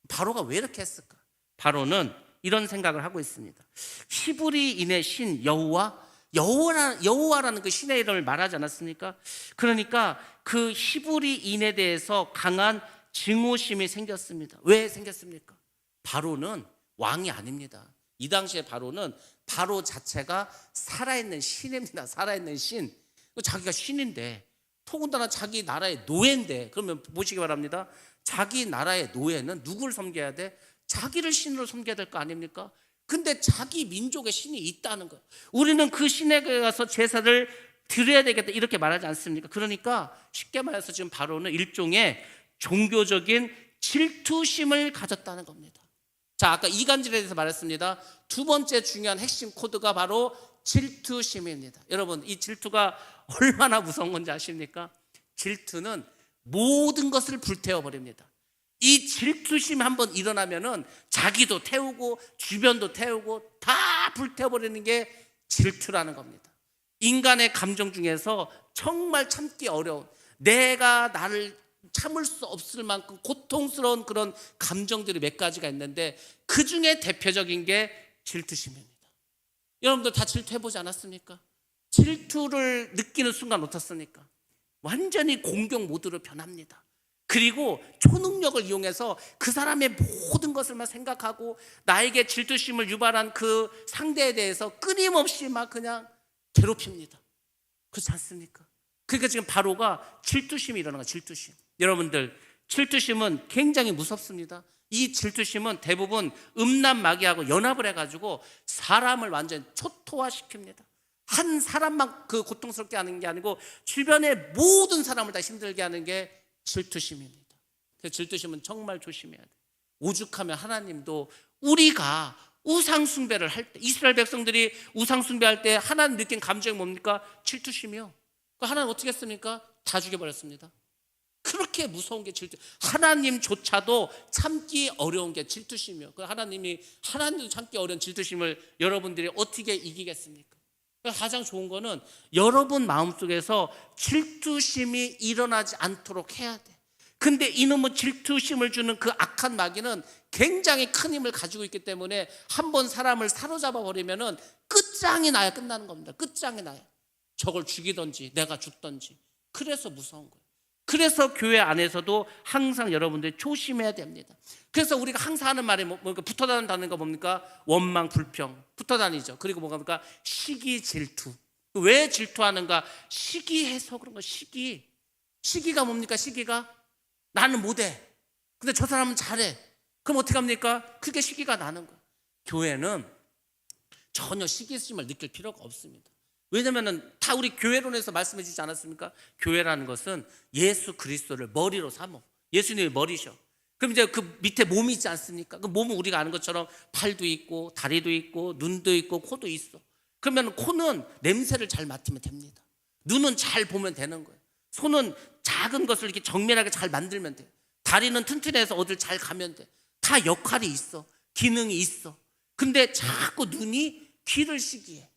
A: 바로가 왜 이렇게 했을까? 바로는 이런 생각을 하고 있습니다. 히브리인의 신 여호와라는 그 신의 이름을 말하지 않았습니까? 그러니까 그 히브리인에 대해서 강한 증오심이 생겼습니다. 왜 생겼습니까? 바로는 왕이 아닙니다. 이 당시에 바로는 바로 자체가 살아있는 신입니다. 살아있는 신. 자기가 신인데, 더군다나 자기 나라의 노예인데, 그러면 보시기 바랍니다. 자기 나라의 노예는 누구를 섬겨야 돼? 자기를 신으로 섬겨야 될 거 아닙니까? 근데 자기 민족의 신이 있다는 거예요. 우리는 그 신에게 가서 제사를 드려야 되겠다 이렇게 말하지 않습니까? 그러니까 쉽게 말해서 지금 바로는 일종의 종교적인 질투심을 가졌다는 겁니다. 자, 아까 이간질에 대해서 말했습니다. 두 번째 중요한 핵심 코드가 바로 질투심입니다. 여러분, 이 질투가 얼마나 무서운 건지 아십니까? 질투는 모든 것을 불태워버립니다. 이 질투심이 한번 일어나면은 자기도 태우고 주변도 태우고 다 불태워버리는 게 질투라는 겁니다. 인간의 감정 중에서 정말 참기 어려운, 내가 나를 참을 수 없을 만큼 고통스러운 그런 감정들이 몇 가지가 있는데 그 중에 대표적인 게 질투심입니다. 여러분들 다 질투해보지 않았습니까? 질투를 느끼는 순간 어떻습니까? 완전히 공격 모드로 변합니다. 그리고 초능력을 이용해서 그 사람의 모든 것을 생각하고 나에게 질투심을 유발한 그 상대에 대해서 끊임없이 그냥 괴롭힙니다. 그렇지 않습니까? 그러니까 지금 바로가 질투심이 일어나는 거예요. 질투심. 여러분들, 질투심은 굉장히 무섭습니다. 이 질투심은 대부분 음란마귀하고 연합을 해가지고 사람을 완전히 초토화시킵니다. 한 사람만 그 고통스럽게 하는 게 아니고 주변의 모든 사람을 다 힘들게 하는 게 질투심입니다. 그래서 질투심은 정말 조심해야 돼요. 오죽하면 하나님도 우리가 우상숭배를 할 때, 이스라엘 백성들이 우상숭배할 때 하나님 느낀 감정이 뭡니까? 질투심이요. 그러니까 하나님 어떻게 했습니까? 다 죽여버렸습니다. 그렇게 무서운 게 질투. 하나님조차도 참기 어려운 게 질투심이요. 하나님도 참기 어려운 질투심을 여러분들이 어떻게 이기겠습니까? 가장 좋은 거는 여러분 마음속에서 질투심이 일어나지 않도록 해야 돼. 근데 이놈의 질투심을 주는 그 악한 마귀는 굉장히 큰 힘을 가지고 있기 때문에 한번 사람을 사로잡아 버리면은 끝장이 나야 끝나는 겁니다. 끝장이 나야. 저걸 죽이든지 내가 죽든지. 그래서 무서운 거예요. 그래서 교회 안에서도 항상 여러분들이 조심해야 됩니다. 그래서 우리가 항상 하는 말이 뭡니까? 붙어 다닌다는 거 뭡니까? 원망, 불평. 붙어 다니죠. 그리고 뭡니까? 시기, 질투. 왜 질투하는가? 시기해서 그런 거. 시기가 뭡니까? 시기가 나는 못해. 근데 저 사람은 잘해. 그럼 어떻게 합니까? 그게 시기가 나는 거예요. 교회는 전혀 시기심을 느낄 필요가 없습니다. 왜냐면은 다 우리 교회론에서 말씀해 주지 않았습니까? 교회라는 것은 예수 그리스도를 머리로 삼어. 예수님이 머리셔. 그럼 이제 그 밑에 몸이 있지 않습니까? 그 몸은 우리가 아는 것처럼 팔도 있고 다리도 있고 눈도 있고 코도 있어. 그러면 코는 냄새를 잘 맡으면 됩니다. 눈은 잘 보면 되는 거예요. 손은 작은 것을 이렇게 정밀하게 잘 만들면 돼. 다리는 튼튼해서 어딜 잘 가면 돼. 다 역할이 있어. 기능이 있어. 근데 자꾸 눈이 귀를 시기해.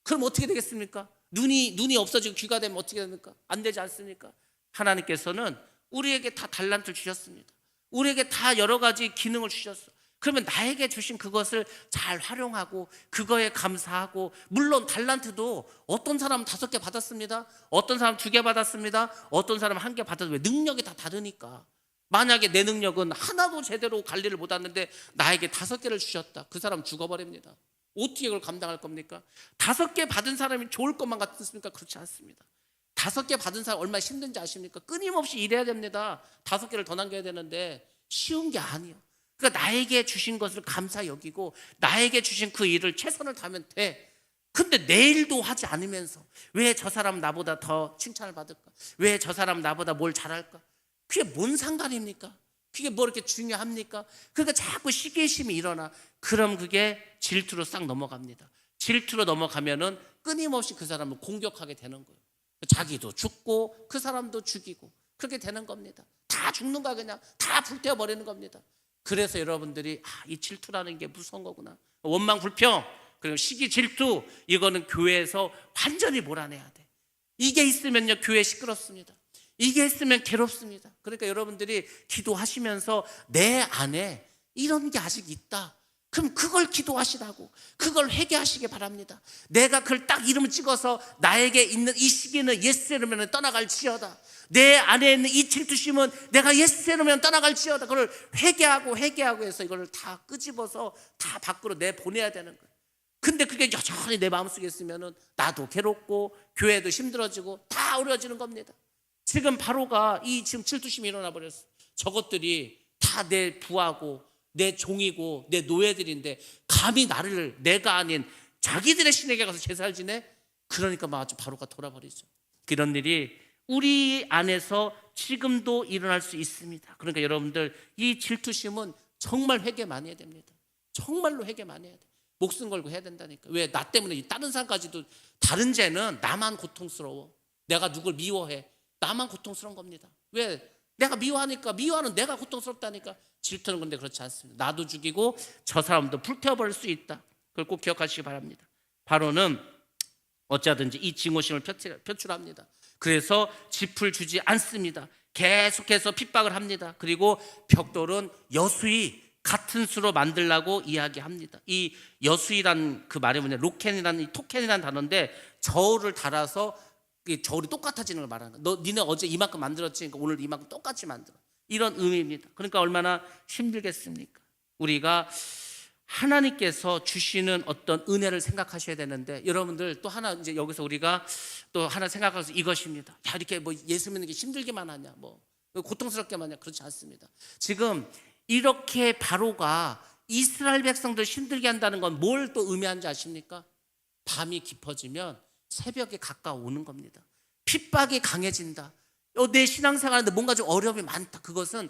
A: 그럼 어떻게 되겠습니까? 눈이 없어지고 귀가 되면 어떻게 됩니까? 안 되지 않습니까? 하나님께서는 우리에게 다 달란트를 주셨습니다. 우리에게 다 여러 가지 기능을 주셨어. 그러면 나에게 주신 그것을 잘 활용하고 그거에 감사하고, 물론 달란트도 어떤 사람은 5개 받았습니다. 어떤 사람은 2개 받았습니다. 어떤 사람은 1개 받았어요. 왜? 능력이 다 다르니까. 만약에 내 능력은 하나도 제대로 관리를 못하는데 나에게 5개를 주셨다. 그 사람 죽어버립니다. 어떻게 그걸 감당할 겁니까? 5개 받은 사람이 좋을 것만 같습니까? 그렇지 않습니다. 5개 받은 사람 얼마나 힘든지 아십니까? 끊임없이 일해야 됩니다. 5개를 더 남겨야 되는데 쉬운 게 아니에요. 그러니까 나에게 주신 것을 감사 여기고 나에게 주신 그 일을 최선을 다하면 돼. 근데 내일도 하지 않으면서 왜 저 사람 나보다 더 칭찬을 받을까? 왜 저 사람 나보다 뭘 잘할까? 그게 뭔 상관입니까? 그게 뭐 이렇게 중요합니까? 그러니까 자꾸 시기심이 일어나. 그럼 그게 질투로 싹 넘어갑니다. 질투로 넘어가면은 끊임없이 그 사람을 공격하게 되는 거예요. 자기도 죽고 그 사람도 죽이고 그렇게 되는 겁니다. 다 죽는 거야. 그냥 다 불태워버리는 겁니다. 그래서 여러분들이 이 질투라는 게 무서운 거구나. 원망 불평 그리고 시기 질투, 이거는 교회에서 완전히 몰아내야 돼. 이게 있으면요 교회 시끄럽습니다. 이게 있으면 괴롭습니다. 그러니까 여러분들이 기도하시면서 내 안에 이런 게 아직 있다, 그럼 그걸 기도하시라고, 그걸 회개하시기 바랍니다. 내가 그걸 딱 이름을 찍어서 나에게 있는 이 시기는 예스라면 떠나갈지어다, 내 안에 있는 이 질투심은 내가 예스라면 떠나갈지어다, 그걸 회개하고 해서 이걸 다 끄집어서 다 밖으로 내보내야 되는 거예요. 근데 그게 여전히 내 마음속에 있으면 나도 괴롭고 교회도 힘들어지고 다 어려워지는 겁니다. 지금 바로가 이 지금 질투심이 일어나 버렸어. 저것들이 다 내 부하고 내 종이고 내 노예들인데 감히 나를 내가 아닌 자기들의 신에게 가서 제사를 지내? 그러니까 막 아주 바로가 돌아버리죠. 그런 일이 우리 안에서 지금도 일어날 수 있습니다. 그러니까 여러분들 이 질투심은 정말 회개 많이 해야 됩니다. 정말로 회개 많이 해야 돼. 목숨 걸고 해야 된다니까. 왜? 나 때문에 다른 사람까지도, 다른 죄는 나만 고통스러워. 내가 누굴 미워해. 나만 고통스러운 겁니다. 왜? 내가 미워하니까, 미워하는 내가 고통스럽다니까. 질투는 근데 그렇지 않습니다. 나도 죽이고 저 사람도 불태워버릴 수 있다. 그걸 꼭 기억하시기 바랍니다. 바로는 어찌하든지 이 증오심을 표출합니다. 그래서 짚을 주지 않습니다. 계속해서 핍박을 합니다. 그리고 벽돌은 여수이 같은 수로 만들라고 이야기합니다. 이 여수이란 그 말이 뭐냐, 로켄이라는 이 토켄이라는 단어인데 저울을 달아서 저울이 똑같아지는 걸 말하는 거야. 니네 어제 이만큼 만들었지, 그러니까 오늘 이만큼 똑같이 만들어. 이런 의미입니다. 그러니까 얼마나 힘들겠습니까? 우리가 하나님께서 주시는 어떤 은혜를 생각하셔야 되는데, 여러분들 또 하나 이제 여기서 우리가 또 하나 생각해서 이것입니다. 야, 이렇게 뭐 예수 믿는 게 힘들게만 하냐, 뭐 고통스럽게만 하냐, 그렇지 않습니다. 지금 이렇게 바로가 이스라엘 백성들 힘들게 한다는 건 뭘 또 의미하는지 아십니까? 밤이 깊어지면 새벽에 가까워오는 겁니다. 핍박이 강해진다. 내 신앙생활하는데 뭔가 좀 어려움이 많다. 그것은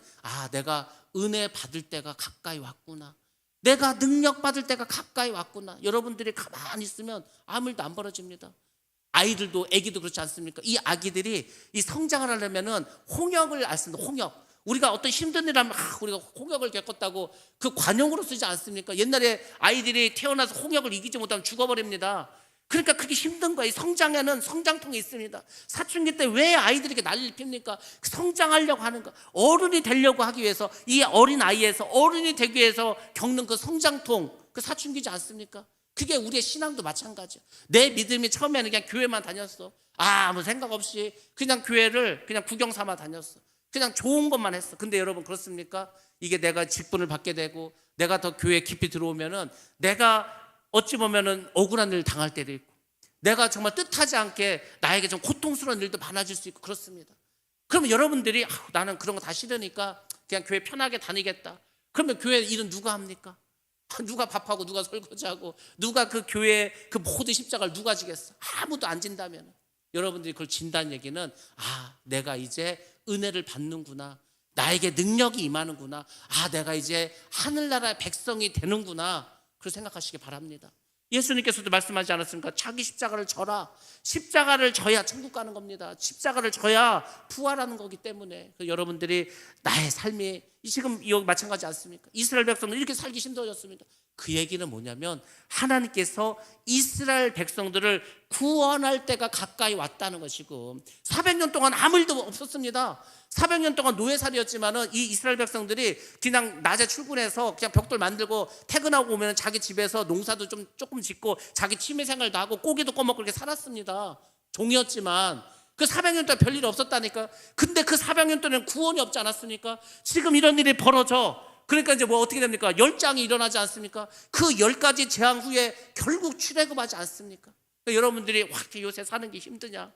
A: 내가 은혜 받을 때가 가까이 왔구나, 내가 능력 받을 때가 가까이 왔구나. 여러분들이 가만히 있으면 아무 일도 안 벌어집니다. 아이들도, 아기도 그렇지 않습니까? 이 아기들이 이 성장을 하려면은 홍역을 앓습니다. 홍역. 우리가 어떤 힘든 일 하면 우리가 홍역을 겪었다고 그 관용으로 쓰지 않습니까? 옛날에 아이들이 태어나서 홍역을 이기지 못하면 죽어버립니다. 그러니까 그게 힘든 거예요. 성장에는 성장통이 있습니다. 사춘기 때 왜 아이들이 이렇게 난리를 핍니까? 성장하려고 하는 거, 어른이 되려고 하기 위해서, 이 어린 아이에서 어른이 되기 위해서 겪는 그 성장통, 그 사춘기지 않습니까? 그게 우리의 신앙도 마찬가지야. 내 믿음이 처음에는 그냥 교회만 다녔어. 아무 생각 없이 그냥 교회를 그냥 구경 삼아 다녔어. 그냥 좋은 것만 했어. 근데 여러분 그렇습니까? 이게 내가 직분을 받게 되고 내가 더 교회에 깊이 들어오면은 내가 어찌 보면은 억울한 일을 당할 때도 있고, 내가 정말 뜻하지 않게 나에게 좀 고통스러운 일도 많아질 수 있고 그렇습니다. 그러면 여러분들이 나는 그런 거 다 싫으니까 그냥 교회 편하게 다니겠다. 그러면 교회 일은 누가 합니까? 누가 밥하고 누가 설거지하고 누가 그 교회 그 모든 십자가를 누가 지겠어? 아무도 안 진다면 여러분들이 그걸 진다는 얘기는 내가 이제 은혜를 받는구나, 나에게 능력이 임하는구나, 내가 이제 하늘나라의 백성이 되는구나, 그렇게 생각하시기 바랍니다. 예수님께서도 말씀하지 않았습니까? 자기 십자가를 져라. 십자가를 져야 천국 가는 겁니다. 십자가를 져야 부활하는 거기 때문에 여러분들이 나의 삶이 지금 여기 마찬가지 않습니까? 이스라엘 백성은 이렇게 살기 힘들어졌습니다. 그 얘기는 뭐냐면 하나님께서 이스라엘 백성들을 구원할 때가 가까이 왔다는 것이고, 400년 동안 아무 일도 없었습니다. 400년 동안 노예살이었지만은 이 이스라엘 백성들이 그냥 낮에 출근해서 그냥 벽돌 만들고 퇴근하고 오면 자기 집에서 농사도 좀 조금 짓고 자기 취미 생활도 하고 고기도 꺼먹고 그렇게 살았습니다. 종이었지만 그 400년 동안 별일이 없었다니까. 근데 그 400년 동안 구원이 없지 않았습니까? 지금 이런 일이 벌어져. 그러니까 이제 뭐 어떻게 됩니까? 열장이 일어나지 않습니까? 그 10가지 재앙 후에 결국 출애굽하지 않습니까? 그러니까 여러분들이 와, 요새 사는 게 힘드냐?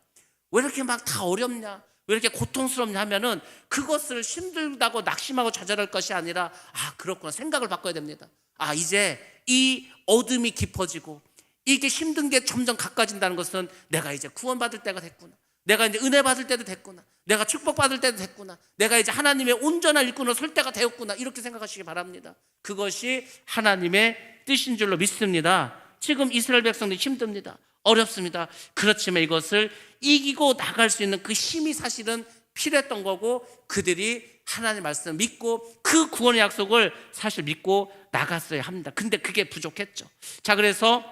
A: 왜 이렇게 막 다 어렵냐? 왜 이렇게 고통스럽냐 하면은 그것을 힘들다고 낙심하고 좌절할 것이 아니라 그렇구나 생각을 바꿔야 됩니다. 이제 이 어둠이 깊어지고 이게 힘든 게 점점 가까워진다는 것은 내가 이제 구원받을 때가 됐구나, 내가 이제 은혜 받을 때도 됐구나, 내가 축복받을 때도 됐구나, 내가 이제 하나님의 온전한 일꾼으로 설 때가 되었구나, 이렇게 생각하시기 바랍니다. 그것이 하나님의 뜻인 줄로 믿습니다. 지금 이스라엘 백성들이 힘듭니다. 어렵습니다. 그렇지만 이것을 이기고 나갈 수 있는 그 힘이 사실은 필요했던 거고, 그들이 하나님의 말씀을 믿고 그 구원의 약속을 사실 믿고 나갔어야 합니다. 근데 그게 부족했죠. 자, 그래서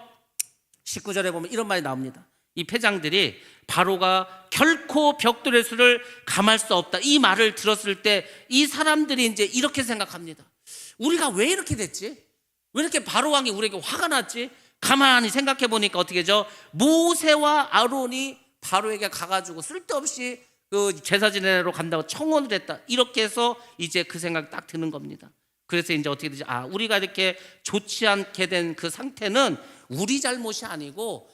A: 19절에 보면 이런 말이 나옵니다. 이 패장들이 바로가 결코 벽돌의 수를 감할 수 없다, 이 말을 들었을 때 이 사람들이 이제 이렇게 생각합니다. 우리가 왜 이렇게 됐지? 왜 이렇게 바로 왕이 우리에게 화가 났지? 가만히 생각해 보니까 어떻게 죠? 모세와 아론이 바로에게 가가지고 쓸데없이 그 제사 지내러 간다고 청혼을 했다, 이렇게 해서 이제 그 생각이 딱 드는 겁니다. 그래서 이제 어떻게 되지? 우리가 이렇게 좋지 않게 된 그 상태는 우리 잘못이 아니고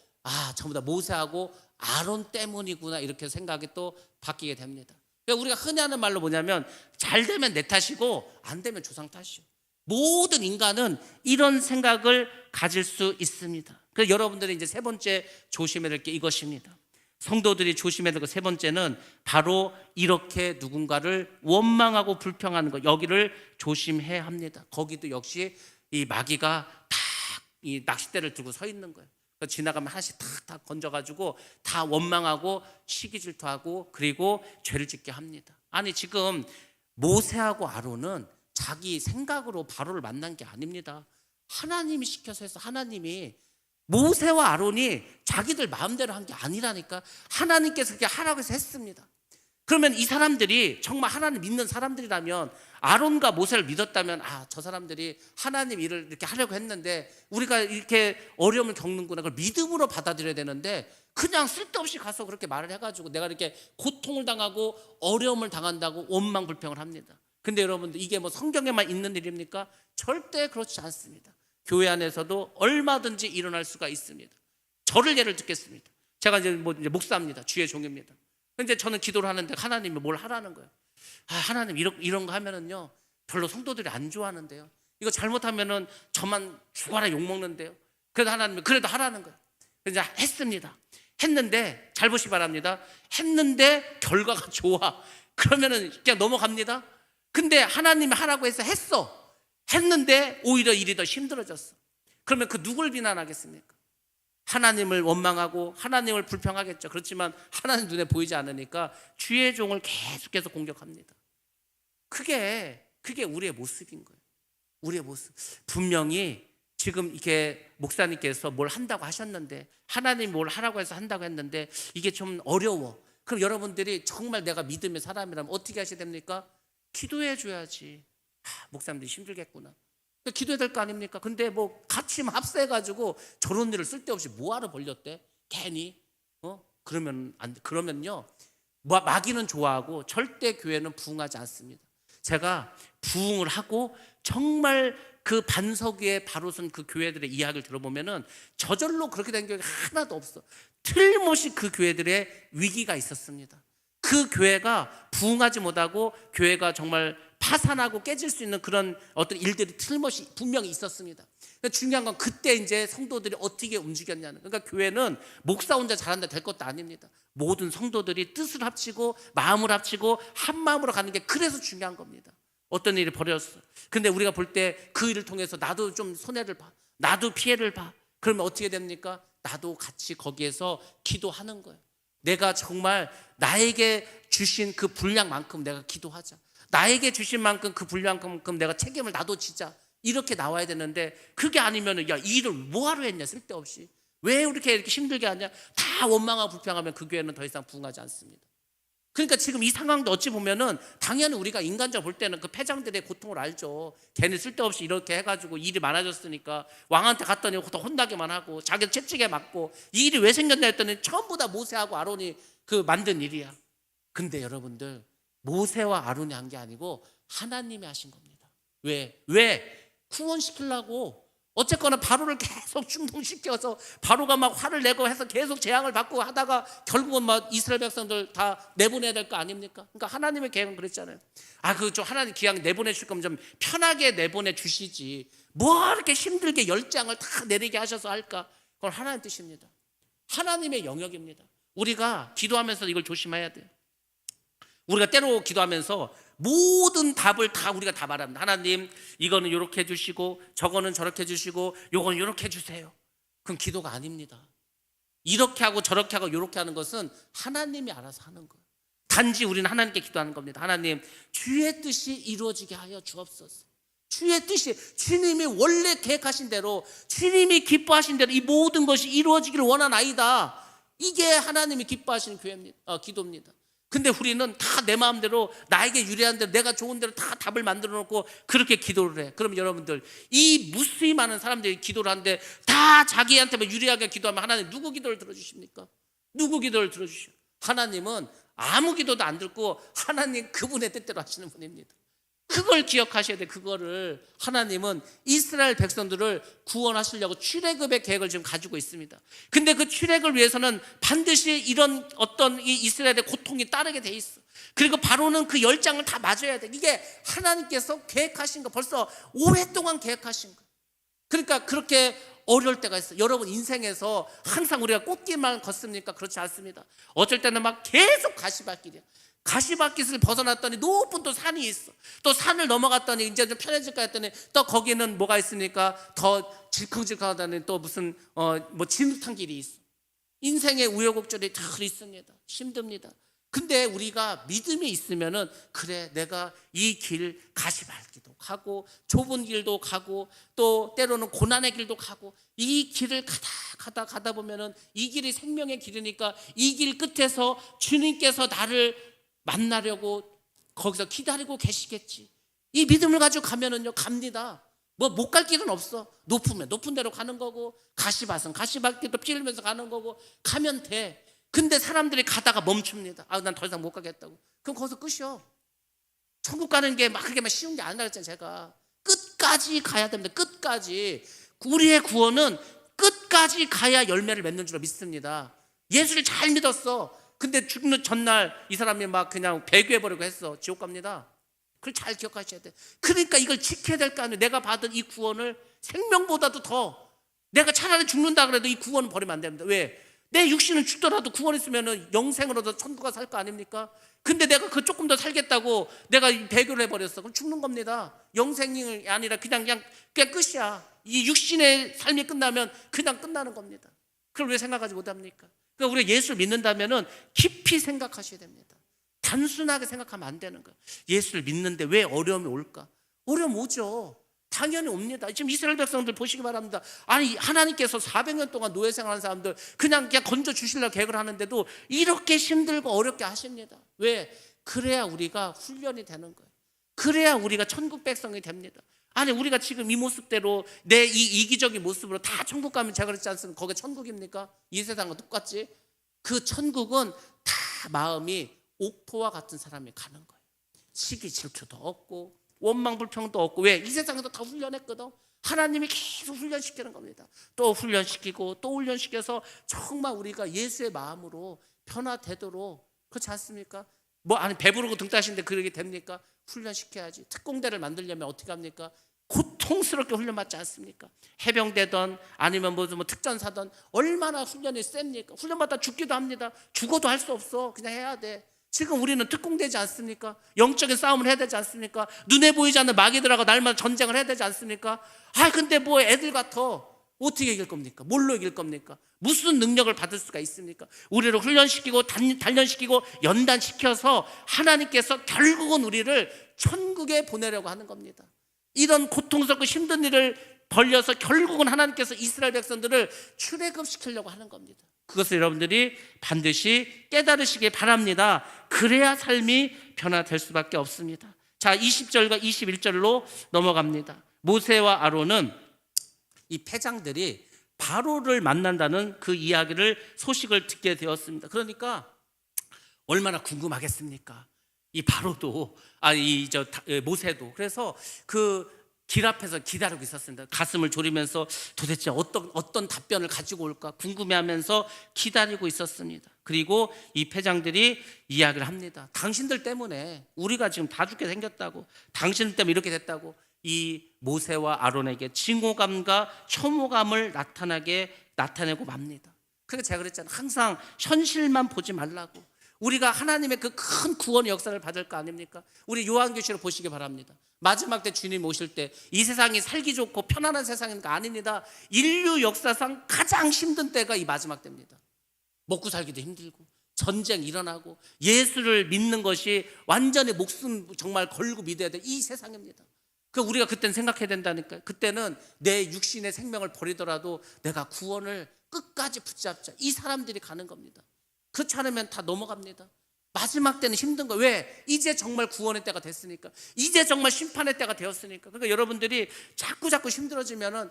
A: 전부 다 모세하고 아론 때문이구나, 이렇게 생각이 또 바뀌게 됩니다. 그러니까 우리가 흔히 하는 말로 뭐냐면 잘 되면 내 탓이고 안 되면 조상 탓이요. 모든 인간은 이런 생각을 가질 수 있습니다. 그래서 여러분들이 이제 세 번째 조심해야 될 게 이것입니다. 성도들이 조심해야 될 것 세 번째는 바로 이렇게 누군가를 원망하고 불평하는 것, 여기를 조심해야 합니다. 거기도 역시 이 마귀가 다 이 낚싯대를 들고 서 있는 거예요. 지나가면 하나씩 탁탁 건져가지고 다 원망하고 시기 질투하고 그리고 죄를 짓게 합니다. 아니, 지금 모세하고 아론은 자기 생각으로 바로를 만난 게 아닙니다. 하나님이 시켜서 해서, 하나님이, 모세와 아론이 자기들 마음대로 한 게 아니라니까. 하나님께서 그렇게 하라고 해서 했습니다. 그러면 이 사람들이 정말 하나님 믿는 사람들이라면, 아론과 모세를 믿었다면 저 사람들이 하나님 일을 이렇게 하려고 했는데 우리가 이렇게 어려움을 겪는구나, 그걸 믿음으로 받아들여야 되는데 그냥 쓸데없이 가서 그렇게 말을 해가지고 내가 이렇게 고통을 당하고 어려움을 당한다고 원망 불평을 합니다. 근데 여러분들, 이게 뭐 성경에만 있는 일입니까? 절대 그렇지 않습니다. 교회 안에서도 얼마든지 일어날 수가 있습니다. 저를 예를 듣겠습니다. 제가 이제 목사입니다. 주의 종입니다. 근데 저는 기도를 하는데 하나님이 뭘 하라는 거예요. 하나님, 이런 거 하면은요 별로 성도들이 안 좋아하는데요, 이거 잘못하면은 저만 죽어라 욕먹는데요, 그래도 하나님이 그래도 하라는 거예요. 그래서 했습니다. 했는데 잘 보시기 바랍니다. 했는데 결과가 좋아, 그러면은 그냥 넘어갑니다. 근데 하나님이 하라고 해서 했는데 오히려 일이 더 힘들어졌어. 그러면 그 누굴 비난하겠습니까? 하나님을 원망하고 하나님을 불평하겠죠. 그렇지만 하나님 눈에 보이지 않으니까 주의 종을 계속해서 공격합니다. 그게 우리의 모습인 거예요. 우리의 모습. 분명히 지금 이렇게 목사님께서 뭘 한다고 하셨는데, 하나님이 뭘 하라고 해서 한다고 했는데 이게 좀 어려워. 그럼 여러분들이 정말 내가 믿음의 사람이라면 어떻게 하셔야 됩니까? 기도해 줘야지. 목사님들이 힘들겠구나, 기도해야 될 거 아닙니까? 근데 뭐 같이 합세해가지고 저런 일을 쓸데없이 뭐하러 벌렸대? 괜히 그러면요 마귀는 좋아하고 절대 교회는 부흥하지 않습니다. 제가 부흥을 하고 정말 그 반석 위에 바로 선 그 교회들의 이야기를 들어보면은 저절로 그렇게 된 교회가 하나도 없어. 틀림없이 그 교회들의 위기가 있었습니다. 그 교회가 부흥하지 못하고 교회가 정말 파산하고 깨질 수 있는 그런 어떤 일들이 틀림없이 분명히 있었습니다. 그러니까 중요한 건 그때 이제 성도들이 어떻게 움직였냐는. 그러니까 교회는 목사 혼자 잘한다 될 것도 아닙니다. 모든 성도들이 뜻을 합치고 마음을 합치고 한 마음으로 가는 게 그래서 중요한 겁니다. 어떤 일이 벌어졌어. 근데 우리가 볼 때 그 일을 통해서 나도 좀 손해를 봐, 나도 피해를 봐. 그러면 어떻게 됩니까? 나도 같이 거기에서 기도하는 거예요. 내가 정말 나에게 주신 그 분량만큼 내가 기도하자. 나에게 주신 만큼 그 분량만큼 내가 책임을 나도 지자. 이렇게 나와야 되는데 그게 아니면 야, 이 일을 뭐하러 했냐, 쓸데없이. 왜 이렇게 힘들게 하냐. 다 원망하고 불평하면 그 교회는 더 이상 부흥하지 않습니다. 그러니까 지금 이 상황도 어찌 보면은 당연히 우리가 인간적으로 볼 때는 그 패장들의 고통을 알죠. 걔네 쓸데없이 이렇게 해가지고 일이 많아졌으니까 왕한테 갔더니 더 혼나기만 하고 자기 채찍에 맞고 이 일이 왜 생겼냐 했더니 전부 다 모세하고 아론이 그 만든 일이야. 근데 여러분들, 모세와 아론이 한 게 아니고 하나님이 하신 겁니다. 왜? 구원시키려고. 어쨌거나 바로를 계속 충동시켜서 바로가 막 화를 내고 해서 계속 재앙을 받고 하다가 결국은 막 이스라엘 백성들 다 내보내야 될 거 아닙니까? 그러니까 하나님의 계획은 그랬잖아요. 그 좀 하나님 기왕 내보내실 거면 좀 편하게 내보내 주시지, 뭐 이렇게 힘들게 열장을 다 내리게 하셔서 할까? 그건 하나님 뜻입니다. 하나님의 영역입니다. 우리가 기도하면서 이걸 조심해야 돼요. 우리가 때로 기도하면서 모든 답을 다 우리가 다 말합니다. 하나님, 이거는 이렇게 해주시고 저거는 저렇게 해주시고 요거는 이렇게 해주세요. 그건 기도가 아닙니다. 이렇게 하고 저렇게 하고 이렇게 하는 것은 하나님이 알아서 하는 거예요. 단지 우리는 하나님께 기도하는 겁니다. 하나님, 주의 뜻이 이루어지게 하여 주옵소서. 주의 뜻이, 주님이 원래 계획하신 대로, 주님이 기뻐하신 대로 이 모든 것이 이루어지기를 원하나이다. 이게 하나님이 기뻐하시는 기도입니다. 근데 우리는 다 내 마음대로, 나에게 유리한 대로, 내가 좋은 대로 다 답을 만들어 놓고 그렇게 기도를 해. 그럼 여러분들, 이 무수히 많은 사람들이 기도를 하는데 다 자기한테만 유리하게 기도하면 하나님 누구 기도를 들어주십니까? 누구 기도를 들어주시오? 하나님은 아무 기도도 안 듣고 하나님 그분의 뜻대로 하시는 분입니다. 그걸 기억하셔야 돼. 그거를 하나님은 이스라엘 백성들을 구원하시려고 출애굽의 계획을 지금 가지고 있습니다. 근데 그 출애굽을 위해서는 반드시 이런 어떤 이 이스라엘의 고통이 따르게 돼 있어. 그리고 바로는 그 열장을 다 맞아야 돼. 이게 하나님께서 계획하신 거, 벌써 오랫동안 계획하신 거. 그러니까 그렇게 어려울 때가 있어요. 여러분 인생에서 항상 우리가 꽃길만 걷습니까? 그렇지 않습니다. 어쩔 때는 막 계속 가시밭길이야. 가시밭길을 벗어났더니 높은 또 산이 있어. 또 산을 넘어갔더니 이제 좀 편해질까 했더니 또 거기는 뭐가 있으니까 더 질컹질컹하다니 또 무슨 뭐 진흙탕 길이 있어. 인생의 우여곡절이 다 있습니다. 힘듭니다. 근데 우리가 믿음이 있으면은, 그래, 내가 이 길 가시밭길도 가고 좁은 길도 가고 또 때로는 고난의 길도 가고, 이 길을 가다 보면은 이 길이 생명의 길이니까 이 길 끝에서 주님께서 나를 만나려고 거기서 기다리고 계시겠지. 이 믿음을 가지고 가면은요, 갑니다. 뭐 못 갈 길은 없어. 높으면 높은 데로 가는 거고, 가시밭은 가시밭길도 피 흘리면서 가는 거고, 가면 돼. 근데 사람들이 가다가 멈춥니다. 난 더 이상 못 가겠다고. 그럼 거기서 끝이요. 천국 가는 게 막 그렇게 막 쉬운 게 아니라 그랬잖아요. 제가 끝까지 가야 됩니다. 끝까지. 우리의 구원은 끝까지 가야 열매를 맺는 줄 믿습니다. 예수를 잘 믿었어. 근데 죽는 전날 이 사람이 막 그냥 배교해버리고 했어. 지옥 갑니다. 그걸 잘 기억하셔야 돼. 그러니까 이걸 지켜야 될 거 아니에요. 내가 받은 이 구원을 생명보다도 더, 내가 차라리 죽는다 그래도 이 구원은 버리면 안 됩니다. 왜? 내 육신은 죽더라도 구원 있으면 영생으로도 천국가 살 거 아닙니까? 근데 내가 그 조금 더 살겠다고 내가 배교를 해버렸어. 그럼 죽는 겁니다. 영생이 아니라 그냥 끝이야. 이 육신의 삶이 끝나면 그냥 끝나는 겁니다. 그걸 왜 생각하지 못합니까? 그러니까 우리가 예수를 믿는다면은 깊이 생각하셔야 됩니다. 단순하게 생각하면 안 되는 거예요. 예수를 믿는데 왜 어려움이 올까? 어려움 오죠. 당연히 옵니다. 지금 이스라엘 백성들 보시기 바랍니다. 아니, 하나님께서 400년 동안 노예 생활하는 사람들 그냥 건져 주시려고 계획을 하는데도 이렇게 힘들고 어렵게 하십니다. 왜? 그래야 우리가 훈련이 되는 거예요. 그래야 우리가 천국 백성이 됩니다. 아니, 우리가 지금 이 모습대로 내 이 이기적인 모습으로 다 천국 가면, 제가 그랬지 않습니까? 거기 천국입니까? 이 세상과 똑같지? 그 천국은 다 마음이 옥토와 같은 사람이 가는 거예요. 시기 질투도 없고 원망 불평도 없고. 왜? 이 세상에도 다 훈련했거든. 하나님이 계속 훈련시키는 겁니다. 또 훈련시키고 또 훈련시켜서 정말 우리가 예수의 마음으로 변화되도록, 그렇지 않습니까? 뭐 아니, 배부르고 등 따신데 그러게 됩니까? 훈련시켜야지. 특공대를 만들려면 어떻게 합니까? 고통스럽게 훈련받지 않습니까? 해병대든 아니면 뭐 특전사든 얼마나 훈련이 셉니까? 훈련받다 죽기도 합니다. 죽어도 할 수 없어. 그냥 해야 돼. 지금 우리는 특공되지 않습니까? 영적인 싸움을 해야 되지 않습니까? 눈에 보이지 않는 마귀들하고 날마다 전쟁을 해야 되지 않습니까? 근데 뭐 애들 같아. 어떻게 이길 겁니까? 뭘로 이길 겁니까? 무슨 능력을 받을 수가 있습니까? 우리를 훈련시키고 단련시키고 연단시켜서 하나님께서 결국은 우리를 천국에 보내려고 하는 겁니다. 이런 고통스럽고 힘든 일을 벌려서 결국은 하나님께서 이스라엘 백성들을 출애굽시키려고 하는 겁니다. 그것을 여러분들이 반드시 깨달으시기 바랍니다. 그래야 삶이 변화될 수밖에 없습니다. 자, 20절과 21절로 넘어갑니다. 모세와 아론은 이 패장들이 바로를 만난다는 그 이야기를, 소식을 듣게 되었습니다. 그러니까 얼마나 궁금하겠습니까? 이 바로도, 모세도. 그래서 그 길 앞에서 기다리고 있었습니다. 가슴을 졸이면서 도대체 어떤 답변을 가지고 올까 궁금해하면서 기다리고 있었습니다. 그리고 이 패장들이 이야기를 합니다. 당신들 때문에 우리가 지금 다 죽게 생겼다고, 당신들 때문에 이렇게 됐다고. 이 모세와 아론에게 징후감과 혐오감을 나타내고 맙니다. 그래서 제가 그랬잖아요. 항상 현실만 보지 말라고. 우리가 하나님의 그 큰 구원의 역사를 받을 거 아닙니까? 우리 요한계시록 보시기 바랍니다. 마지막 때 주님 오실 때 이 세상이 살기 좋고 편안한 세상인가? 아닙니다. 인류 역사상 가장 힘든 때가 이 마지막 때입니다. 먹고 살기도 힘들고 전쟁 일어나고 예수를 믿는 것이 완전히 목숨 정말 걸고 믿어야 될 이 세상입니다. 그 우리가 그때는 생각해야 된다니까요. 그때는 내 육신의 생명을 버리더라도 내가 구원을 끝까지 붙잡자. 이 사람들이 가는 겁니다. 그렇지 않으면 다 넘어갑니다. 마지막 때는 힘든 거예요. 왜? 이제 정말 구원의 때가 됐으니까. 이제 정말 심판의 때가 되었으니까. 그러니까 여러분들이 자꾸 힘들어지면은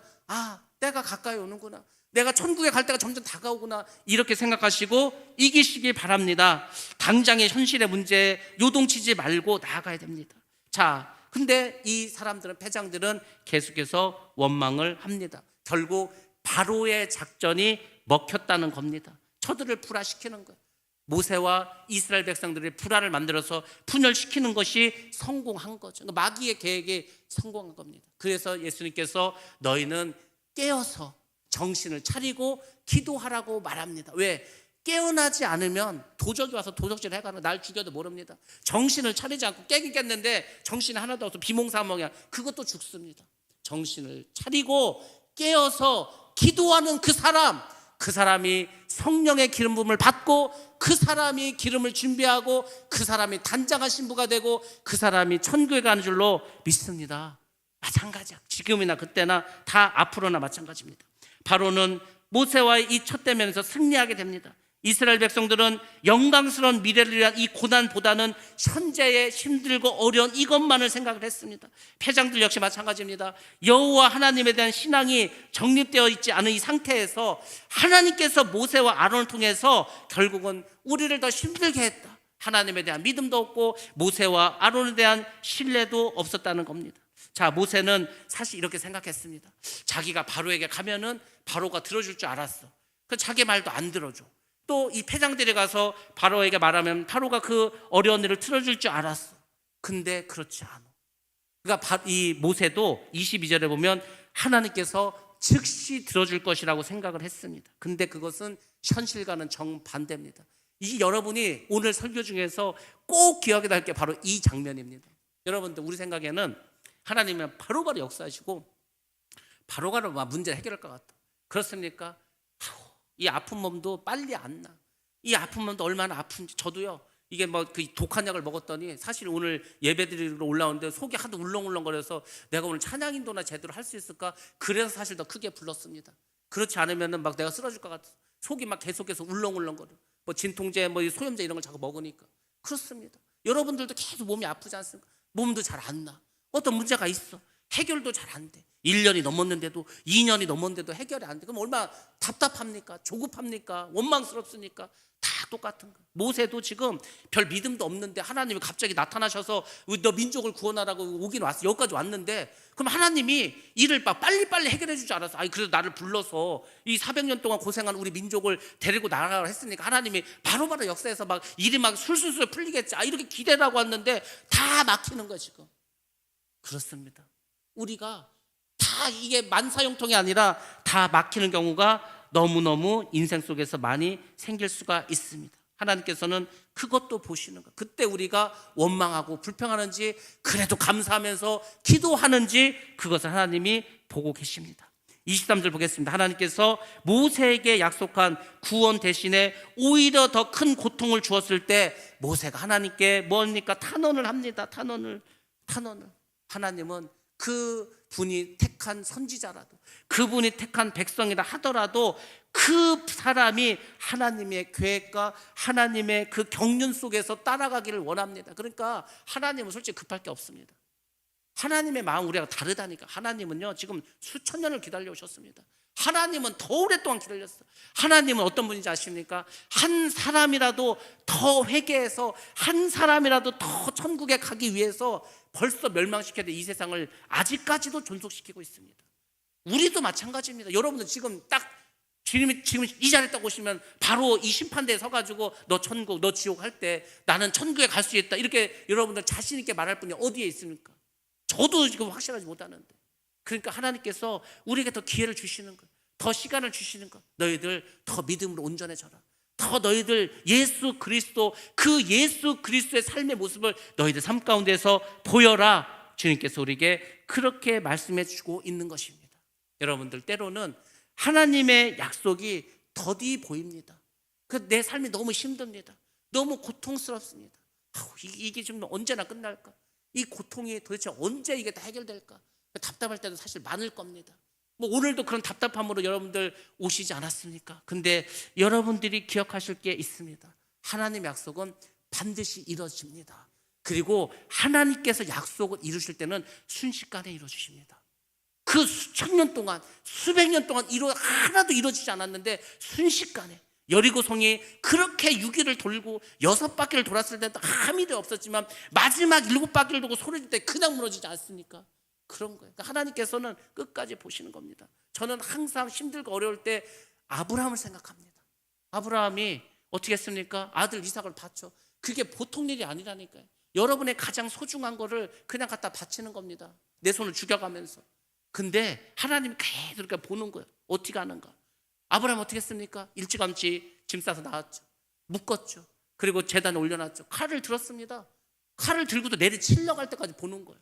A: 때가 가까이 오는구나. 내가 천국에 갈 때가 점점 다가오구나. 이렇게 생각하시고 이기시길 바랍니다. 당장의 현실의 문제에 요동치지 말고 나아가야 됩니다. 자, 근데 이 사람들은, 패장들은 계속해서 원망을 합니다. 결국 바로의 작전이 먹혔다는 겁니다. 저들을 불화시키는 거예요. 모세와 이스라엘 백성들의 불화를 만들어서 분열시키는 것이 성공한 거죠. 마귀의 계획이 성공한 겁니다. 그래서 예수님께서 너희는 깨어서 정신을 차리고 기도하라고 말합니다. 왜? 깨어나지 않으면 도적이 와서 도적질을 해가는 날 죽여도 모릅니다. 정신을 차리지 않고 깨긴 깼는데 정신이 하나도 없어 비몽사몽이야. 그것도 죽습니다. 정신을 차리고 깨어서 기도하는 그 사람이 성령의 기름 부음을 받고 그 사람이 기름을 준비하고 그 사람이 단장한 신부가 되고 그 사람이 천국에 가는 줄로 믿습니다. 마찬가지야. 지금이나 그때나 다 앞으로나 마찬가지입니다. 바로는 모세와의 이 첫 대면에서 승리하게 됩니다. 이스라엘 백성들은 영광스러운 미래를 위한 이 고난보다는 현재의 힘들고 어려운 이것만을 생각을 했습니다. 패장들 역시 마찬가지입니다. 여호와 하나님에 대한 신앙이 정립되어 있지 않은 이 상태에서 하나님께서 모세와 아론을 통해서 결국은 우리를 더 힘들게 했다. 하나님에 대한 믿음도 없고 모세와 아론에 대한 신뢰도 없었다는 겁니다. 자, 모세는 사실 이렇게 생각했습니다. 자기가 바로에게 가면은 바로가 들어줄 줄 알았어. 그 자기 말도 안 들어줘. 또 이 패장들이 가서 바로에게 말하면 바로가 그 어려운 일을 틀어줄 줄 알았어. 근데 그렇지 않아. 그러니까 이 모세도 22절에 보면 하나님께서 즉시 들어줄 것이라고 생각을 했습니다. 근데 그것은 현실과는 정반대입니다. 이 여러분이 오늘 설교 중에서 꼭 기억해야 할 게 바로 이 장면입니다. 여러분들, 우리 생각에는 하나님은 바로바로 역사하시고 바로바로 문제를 해결할 것 같다. 그렇습니까? 이 아픈 몸도 빨리 안 나. 이 아픈 몸도 얼마나 아픈지. 저도요, 이게 그 독한 약을 먹었더니 사실 오늘 예배드리러 올라오는데 속이 하도 울렁울렁거려서 내가 오늘 찬양인도나 제대로 할 수 있을까? 그래서 사실 더 크게 불렀습니다. 그렇지 않으면은 내가 쓰러질 것 같아. 속이 계속해서 울렁울렁거려. 진통제, 소염제 이런 걸 자꾸 먹으니까. 그렇습니다. 여러분들도 계속 몸이 아프지 않습니까? 몸도 잘 안 나. 어떤 문제가 있어. 해결도 잘 안 돼. 1년이 넘었는데도 2년이 넘었는데도 해결이 안 돼. 그럼 얼마나 답답합니까? 조급합니까? 원망스럽습니까? 다 똑같은 거예요. 모세도 지금 별 믿음도 없는데 하나님이 갑자기 나타나셔서 너 민족을 구원하라고 오긴 왔어. 여기까지 왔는데 그럼 하나님이 일을 빨리빨리 해결해 줄 줄 알았어. 그래서 나를 불러서 이 400년 동안 고생한 우리 민족을 데리고 나가라 했으니까 하나님이 바로바로 역사에서 일이 술술술 풀리겠지. 이렇게 기대를 하고 왔는데 다 막히는 거야 지금. 그렇습니다. 우리가 다 이게 만사형통이 아니라 다 막히는 경우가 너무너무 인생 속에서 많이 생길 수가 있습니다. 하나님께서는 그것도 보시는 거예요. 그때 우리가 원망하고 불평하는지 그래도 감사하면서 기도하는지 그것을 하나님이 보고 계십니다. 23절 보겠습니다. 하나님께서 모세에게 약속한 구원 대신에 오히려 더 큰 고통을 주었을 때 모세가 하나님께 뭡니까? 탄원을 합니다. 탄원을. 하나님은 그 분이 택한 선지자라도 그분이 택한 백성이라 하더라도 그 사람이 하나님의 계획과 하나님의 그 경륜 속에서 따라가기를 원합니다. 그러니까 하나님은 솔직히 급할 게 없습니다. 하나님의 마음 우리가 다르다니까. 하나님은요 지금 수천 년을 기다려 오셨습니다. 하나님은 더 오랫동안 기다렸어요. 하나님은 어떤 분인지 아십니까? 한 사람이라도 더 회개해서 한 사람이라도 더 천국에 가기 위해서 벌써 멸망시켜야 될 이 세상을 아직까지도 존속시키고 있습니다. 우리도 마찬가지입니다. 여러분들 지금 딱 주님이 지금 이 자리에 딱 오시면 바로 이 심판대에 서가지고 너 천국, 너 지옥 할 때 나는 천국에 갈 수 있다, 이렇게 여러분들 자신 있게 말할 분이 어디에 있습니까? 저도 지금 확실하지 못하는데. 그러니까 하나님께서 우리에게 더 기회를 주시는 거예요. 더 시간을 주시는 것. 너희들 더 믿음으로 온전해져라. 더 너희들 예수 그리스도, 그 예수 그리스도의 삶의 모습을 너희들 삶 가운데서 보여라. 주님께서 우리에게 그렇게 말씀해 주고 있는 것입니다. 여러분들, 때로는 하나님의 약속이 더디 보입니다. 내 삶이 너무 힘듭니다. 너무 고통스럽습니다. 이게 좀 언제나 끝날까? 이 고통이 도대체 언제 이게 다 해결될까? 답답할 때도 사실 많을 겁니다. 오늘도 그런 답답함으로 여러분들 오시지 않았습니까? 근데 여러분들이 기억하실 게 있습니다. 하나님의 약속은 반드시 이루어집니다. 그리고 하나님께서 약속을 이루실 때는 순식간에 이루어주십니다. 그 수천 년 동안, 수백 년 동안 하나도 이루어지지 않았는데 순식간에, 여리고성이 그렇게 6일을 돌고 6바퀴를 돌았을 때도 아무 일이 없었지만 마지막 7바퀴를 돌고 소리질 때 그냥 무너지지 않습니까? 그런 거예요. 그러니까 하나님께서는 끝까지 보시는 겁니다. 저는 항상 힘들고 어려울 때 아브라함을 생각합니다. 아브라함이 어떻게 했습니까? 아들 이삭을 바쳐. 그게 보통 일이 아니라니까요. 여러분의 가장 소중한 거를 그냥 갖다 바치는 겁니다. 내 손을 죽여가면서. 근데 하나님이 계속 이렇게 보는 거예요. 어떻게 하는가? 아브라함 어떻게 했습니까? 일찌감치 짐 싸서 나왔죠. 묶었죠. 그리고 제단에 올려놨죠. 칼을 들었습니다. 칼을 들고도 내리치려고 할 때까지 보는 거예요.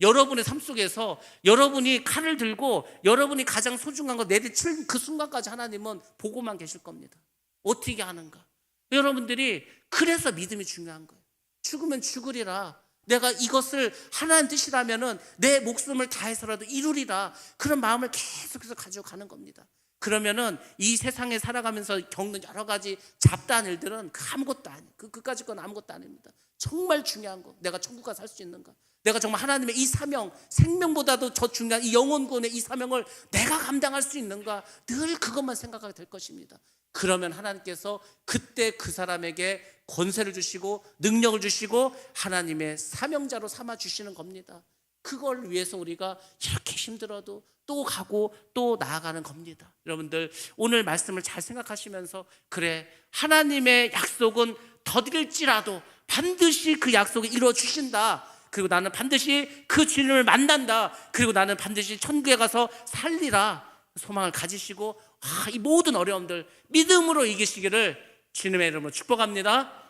A: 여러분의 삶 속에서 여러분이 칼을 들고 여러분이 가장 소중한 거 내리칠 그 순간까지 하나님은 보고만 계실 겁니다. 어떻게 하는가? 여러분들이 그래서 믿음이 중요한 거예요. 죽으면 죽으리라. 내가 이것을 하나님 뜻이라면은 내 목숨을 다해서라도 이루리라. 그런 마음을 계속해서 가지고 가는 겁니다. 그러면은 이 세상에 살아가면서 겪는 여러 가지 잡다한 일들은 아무것도 아니에요. 그까짓 건 아무것도 아닙니다. 정말 중요한 거, 내가 천국 가서 살 수 있는가? 내가 정말 하나님의 이 사명, 생명보다도 더 중요한 이 영혼권의 이 사명을 내가 감당할 수 있는가? 늘 그것만 생각하게 될 것입니다. 그러면 하나님께서 그때 그 사람에게 권세를 주시고 능력을 주시고 하나님의 사명자로 삼아 주시는 겁니다. 그걸 위해서 우리가 이렇게 힘들어도 또 가고 또 나아가는 겁니다. 여러분들, 오늘 말씀을 잘 생각하시면서, 그래, 하나님의 약속은 더딜지라도 반드시 그 약속을 이루어 주신다. 그리고 나는 반드시 그 주님을 만난다. 그리고 나는 반드시 천국에 가서 살리라. 소망을 가지시고 이 모든 어려움들 믿음으로 이기시기를 주님의 이름으로 축복합니다.